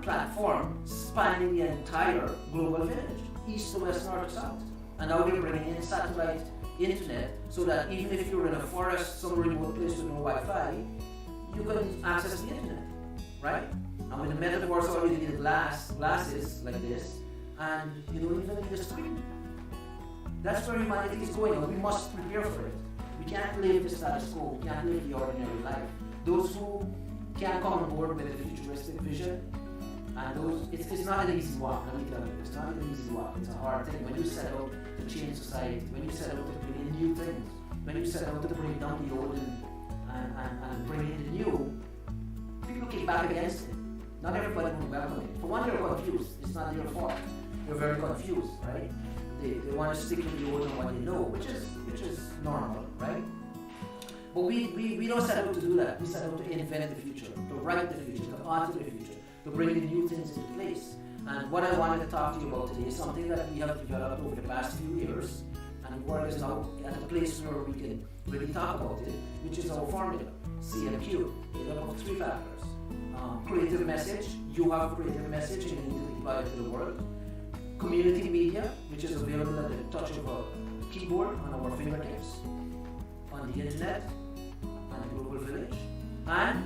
platform spanning the entire global village, east to west, north to south. And now we're bringing in satellite internet so that even if you're in a forest, some remote place with no Wi-Fi, you can access the internet, right? And with the metaphors, all you need is glasses like this, and you don't even need a screen. That's where humanity is going, and we must prepare for it. We can't live the status quo, we can't live the ordinary life. Those who can't come on board with a futuristic vision, and it's not an easy walk, let me tell you, it's not an easy walk, it's a hard thing. When you set out to change society, when you set out to bring in new things, when you set out to bring down the old and bring in the new, people kick back against it. Not everybody will welcome it. For one, they're confused. It's not their fault. They're very confused, right? They want to stick with the old and what they know, which is normal, right? But we don't set out to do that. We set out to invent the future, to write the future, to alter the future, to bring the new things into place. And what I wanted to talk to you about today is something that we have developed over the past few years, and the world is now at a place where we can really talk about it, which is our formula, CMQ, made up of 3 factors. Creative message, you have a creative message and you need to deploy it to the world. Community media, which is available at the touch of a keyboard on our fingertips, on the internet, and the global village. And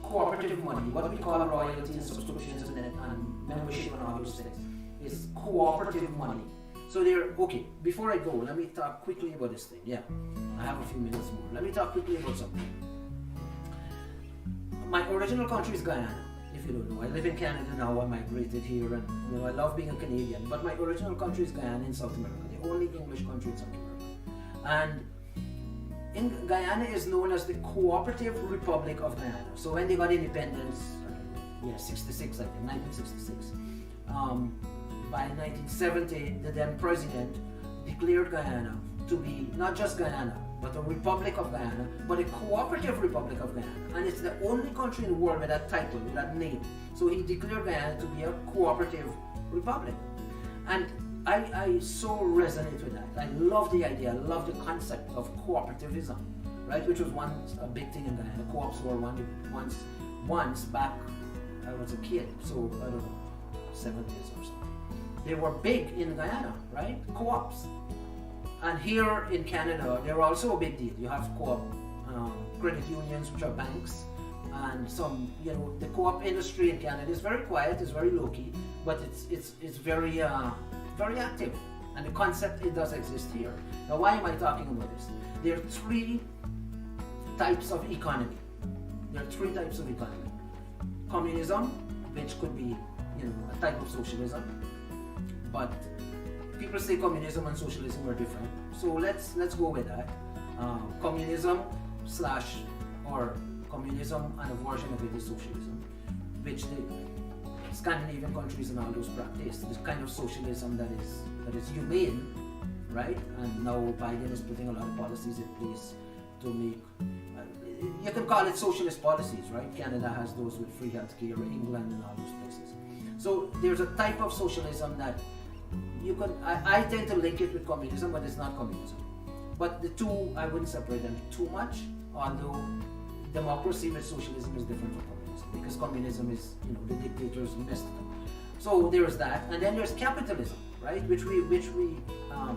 cooperative money, what we call royalty and subscriptions and membership and all those things, is cooperative money. So okay, before I go, let me talk quickly about this thing. Yeah, I have a few minutes more. Let me talk quickly about something. My original country is Guyana. If you don't know, I live in Canada now. I migrated here, and I love being a Canadian. But my original country is Guyana in South America, the only English country in South America. And Guyana is known as the Cooperative Republic of Guyana. So when they got independence, 66, I think, 1966. By 1970, the then president declared Guyana to be not just Guyana, but a Republic of Guyana, but a Cooperative Republic of Guyana. And it's the only country in the world with that title, with that name. So he declared Guyana to be a Cooperative Republic. And I so resonate with that. I love the idea, I love the concept of cooperativism, right? Which was once a big thing in Guyana. Co-ops were once back, I was a kid, so I don't know, 70s or something. They were big in Guyana, right? Co-ops. And here in Canada, they're also a big deal. You have co-op credit unions, which are banks, and some, the co-op industry in Canada is very quiet, it's very low-key, but it's very very active, and the concept, it does exist here. Now, why am I talking about this? There are 3 types of economy. Communism, which could be, a type of socialism, but people say communism and socialism are different. So let's go with that. Communism and a version of it is socialism, which the Scandinavian countries and all those practice. This kind of socialism that is humane, right? And now Biden is putting a lot of policies in place to make, you can call it socialist policies, right? Canada has those with free healthcare, England and all those places. So there's a type of socialism that I tend to link it with communism, but it's not communism. But the two, I wouldn't separate them too much, although democracy with socialism is different from communism, because communism is, the dictators messed it up. So there's that, and then there's capitalism, right, which we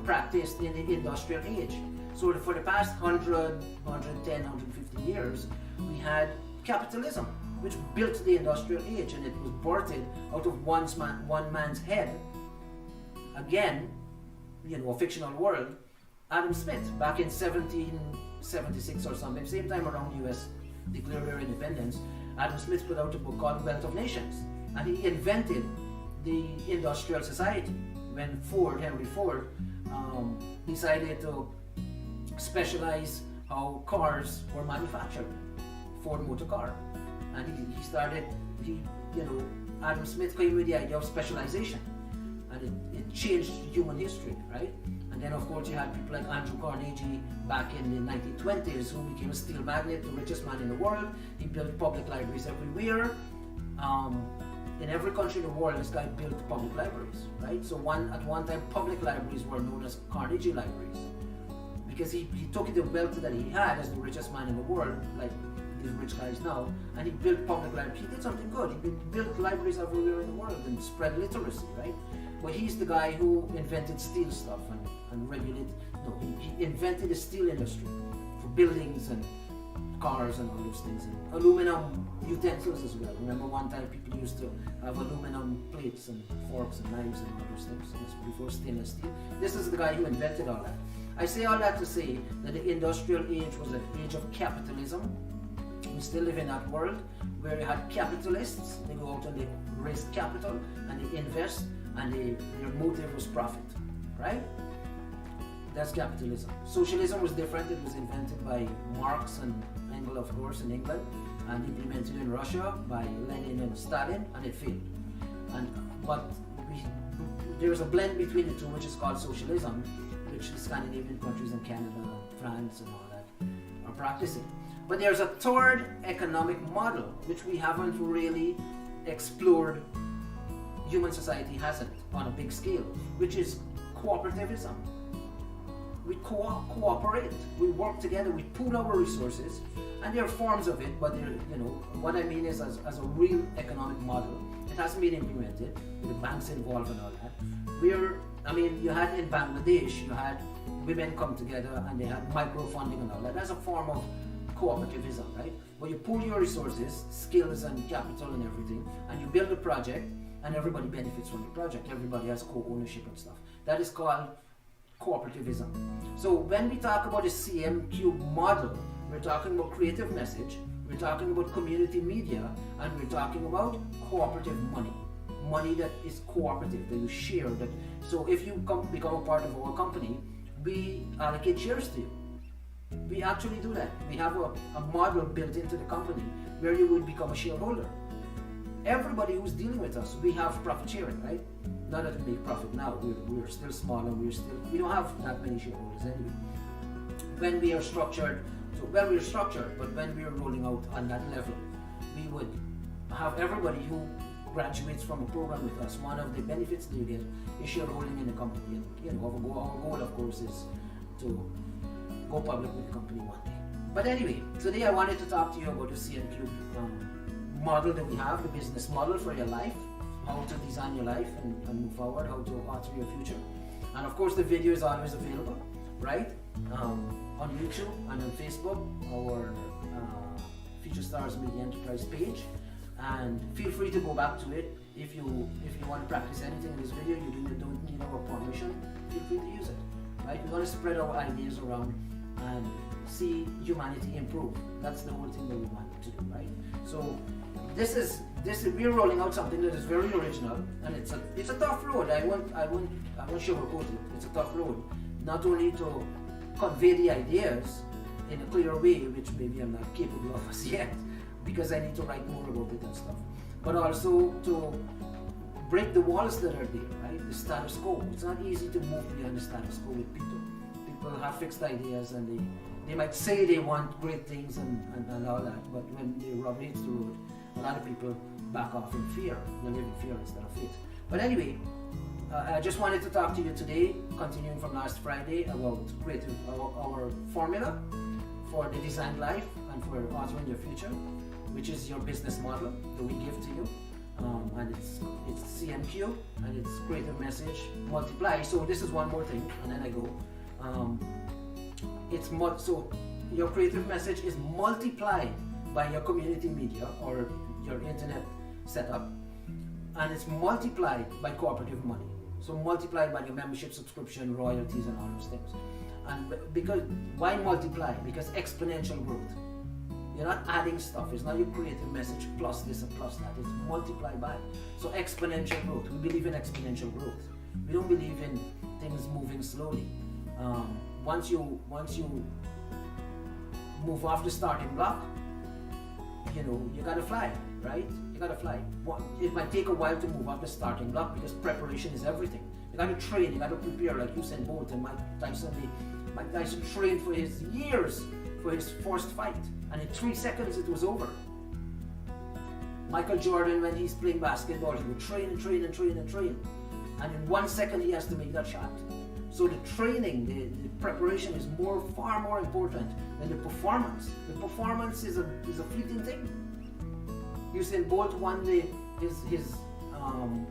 practiced in the industrial age. So for the past 100, 110, 150 years, we had capitalism, which built the industrial age, and it was birthed out of one man's head. Again, a fictional world, Adam Smith, back in 1776 or something, same time around the US declared their independence, Adam Smith put out a book called Wealth of Nations, and he invented the industrial society when Henry Ford, decided to specialize how cars were manufactured, Ford Motor Car. And Adam Smith came with the idea of specialization, and it changed human history, right? And then of course you had people like Andrew Carnegie back in the 1920s, who became a steel magnate, the richest man in the world. He built public libraries everywhere. In every country in the world, this guy built public libraries, right? So at one time, public libraries were known as Carnegie libraries, because he took the wealth that he had as the richest man in the world, like these rich guys now, and he built public libraries. He did something good. He built libraries everywhere in the world and spread literacy, right? But he's the guy who invented steel stuff and regulated. No, he invented the steel industry for buildings and cars and all those things, and aluminum utensils as well. Remember one time people used to have aluminum plates and forks and knives and all those things. It's before stainless steel. This is the guy who invented all that. I say all that to say that the industrial age was an age of capitalism. We still live in that world where you had capitalists. They go out and they raise capital and they invest, and their motive was profit, right? That's capitalism. Socialism was different. It was invented by Marx and Engels, of course, in England, and implemented in Russia by Lenin and Stalin, and it failed. But there's a blend between the two, which is called socialism, which the Scandinavian countries and Canada, France, and all that are practicing. But there's a third economic model which we haven't really explored. Human society hasn't on a big scale, which is cooperativism. We cooperate, we work together, we pool our resources, and there are forms of it, but what I mean is as a real economic model, it hasn't been implemented with the banks involved and all that. You had in Bangladesh, you had women come together and they had microfunding and all that. That's a form of cooperativism, right? Where you pool your resources, skills and capital and everything, and you build a project, and everybody benefits from the project. Everybody has co-ownership and stuff. That is called cooperativism. So when we talk about the CMQ model, we're talking about creative message, we're talking about community media, and we're talking about cooperative money. Money that is cooperative, that you share. So if you become a part of our company, we allocate shares to you. We actually do that. We have a model built into the company where you would become a shareholder. Everybody who's dealing with us, we have profit sharing, right? Not that we make profit now, we're still small and we don't have that many shareholders anyway. When we are structured, but when we are rolling out on that level, we would have everybody who graduates from a program with us, one of the benefits they get is shareholding in the company. And our goal of course is to go public with the company one day. But anyway, today I wanted to talk to you about the CMQ model that we have, the business model for your life, how to design your life and move forward, how to alter your future. And of course the video is always available, right? On YouTube and on Facebook, our Future Stars Media Enterprise page. And feel free to go back to it. If you want to practice anything in this video, you don't need our permission, feel free to use it. Right? We want to spread our ideas around and see humanity improve. That's the whole thing that we want to do, right? So we're rolling out something that is very original, and it's a tough road. I won't sugarcoat it. It's a tough road. Not only to convey the ideas in a clear way, which maybe I'm not capable of as yet, because I need to write more about it and stuff, but also to break the walls that are there, right? The status quo. It's not easy to move beyond the status quo with people. People have fixed ideas and they might say they want great things and all that, but when the rubber hits the road, a lot of people back off in fear. They live in fear instead of faith. But anyway, I just wanted to talk to you today, continuing from last Friday, about our formula for the designed life and for altering your future, which is your business model that we give to you. And it's CMQ, and it's creative message multiply. So this is one more thing, and then I go. So your creative message is multiplied by your community media or your internet setup, and it's multiplied by cooperative money. So multiplied by your membership, subscription, royalties, and all those things. And because why multiply? Because exponential growth. You're not adding stuff. It's not your creative message plus this and plus that. It's multiplied by. So exponential growth. We believe in exponential growth. We don't believe in things moving slowly. Once you move off the starting block, you gotta fly, right? You gotta fly. It might take a while to move off the starting block because preparation is everything. You gotta train. You gotta prepare, like Usain Bolt and Mike Tyson. Mike Tyson trained for his years for his first fight, and in 3 seconds it was over. Michael Jordan, when he's playing basketball, he would train and train and train and train, and in 1 second he has to make that shot. So the training, the preparation is far more important than the performance. The performance is a fleeting thing. Usain Bolt won his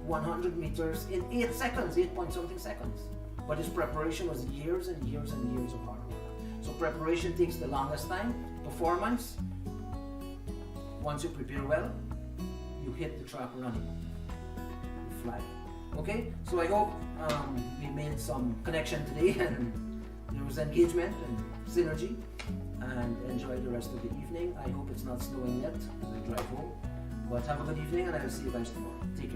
100 meters in 8 seconds, 8 point something seconds. But his preparation was years and years and years of hard work. So preparation takes the longest time. Performance, once you prepare well, you hit the track running. You fly. Okay? So I hope we made some connection today and there was engagement and synergy, and enjoy the rest of the evening. I hope it's not snowing yet as I drive home. But have a good evening, and I will see you guys tomorrow. Take care.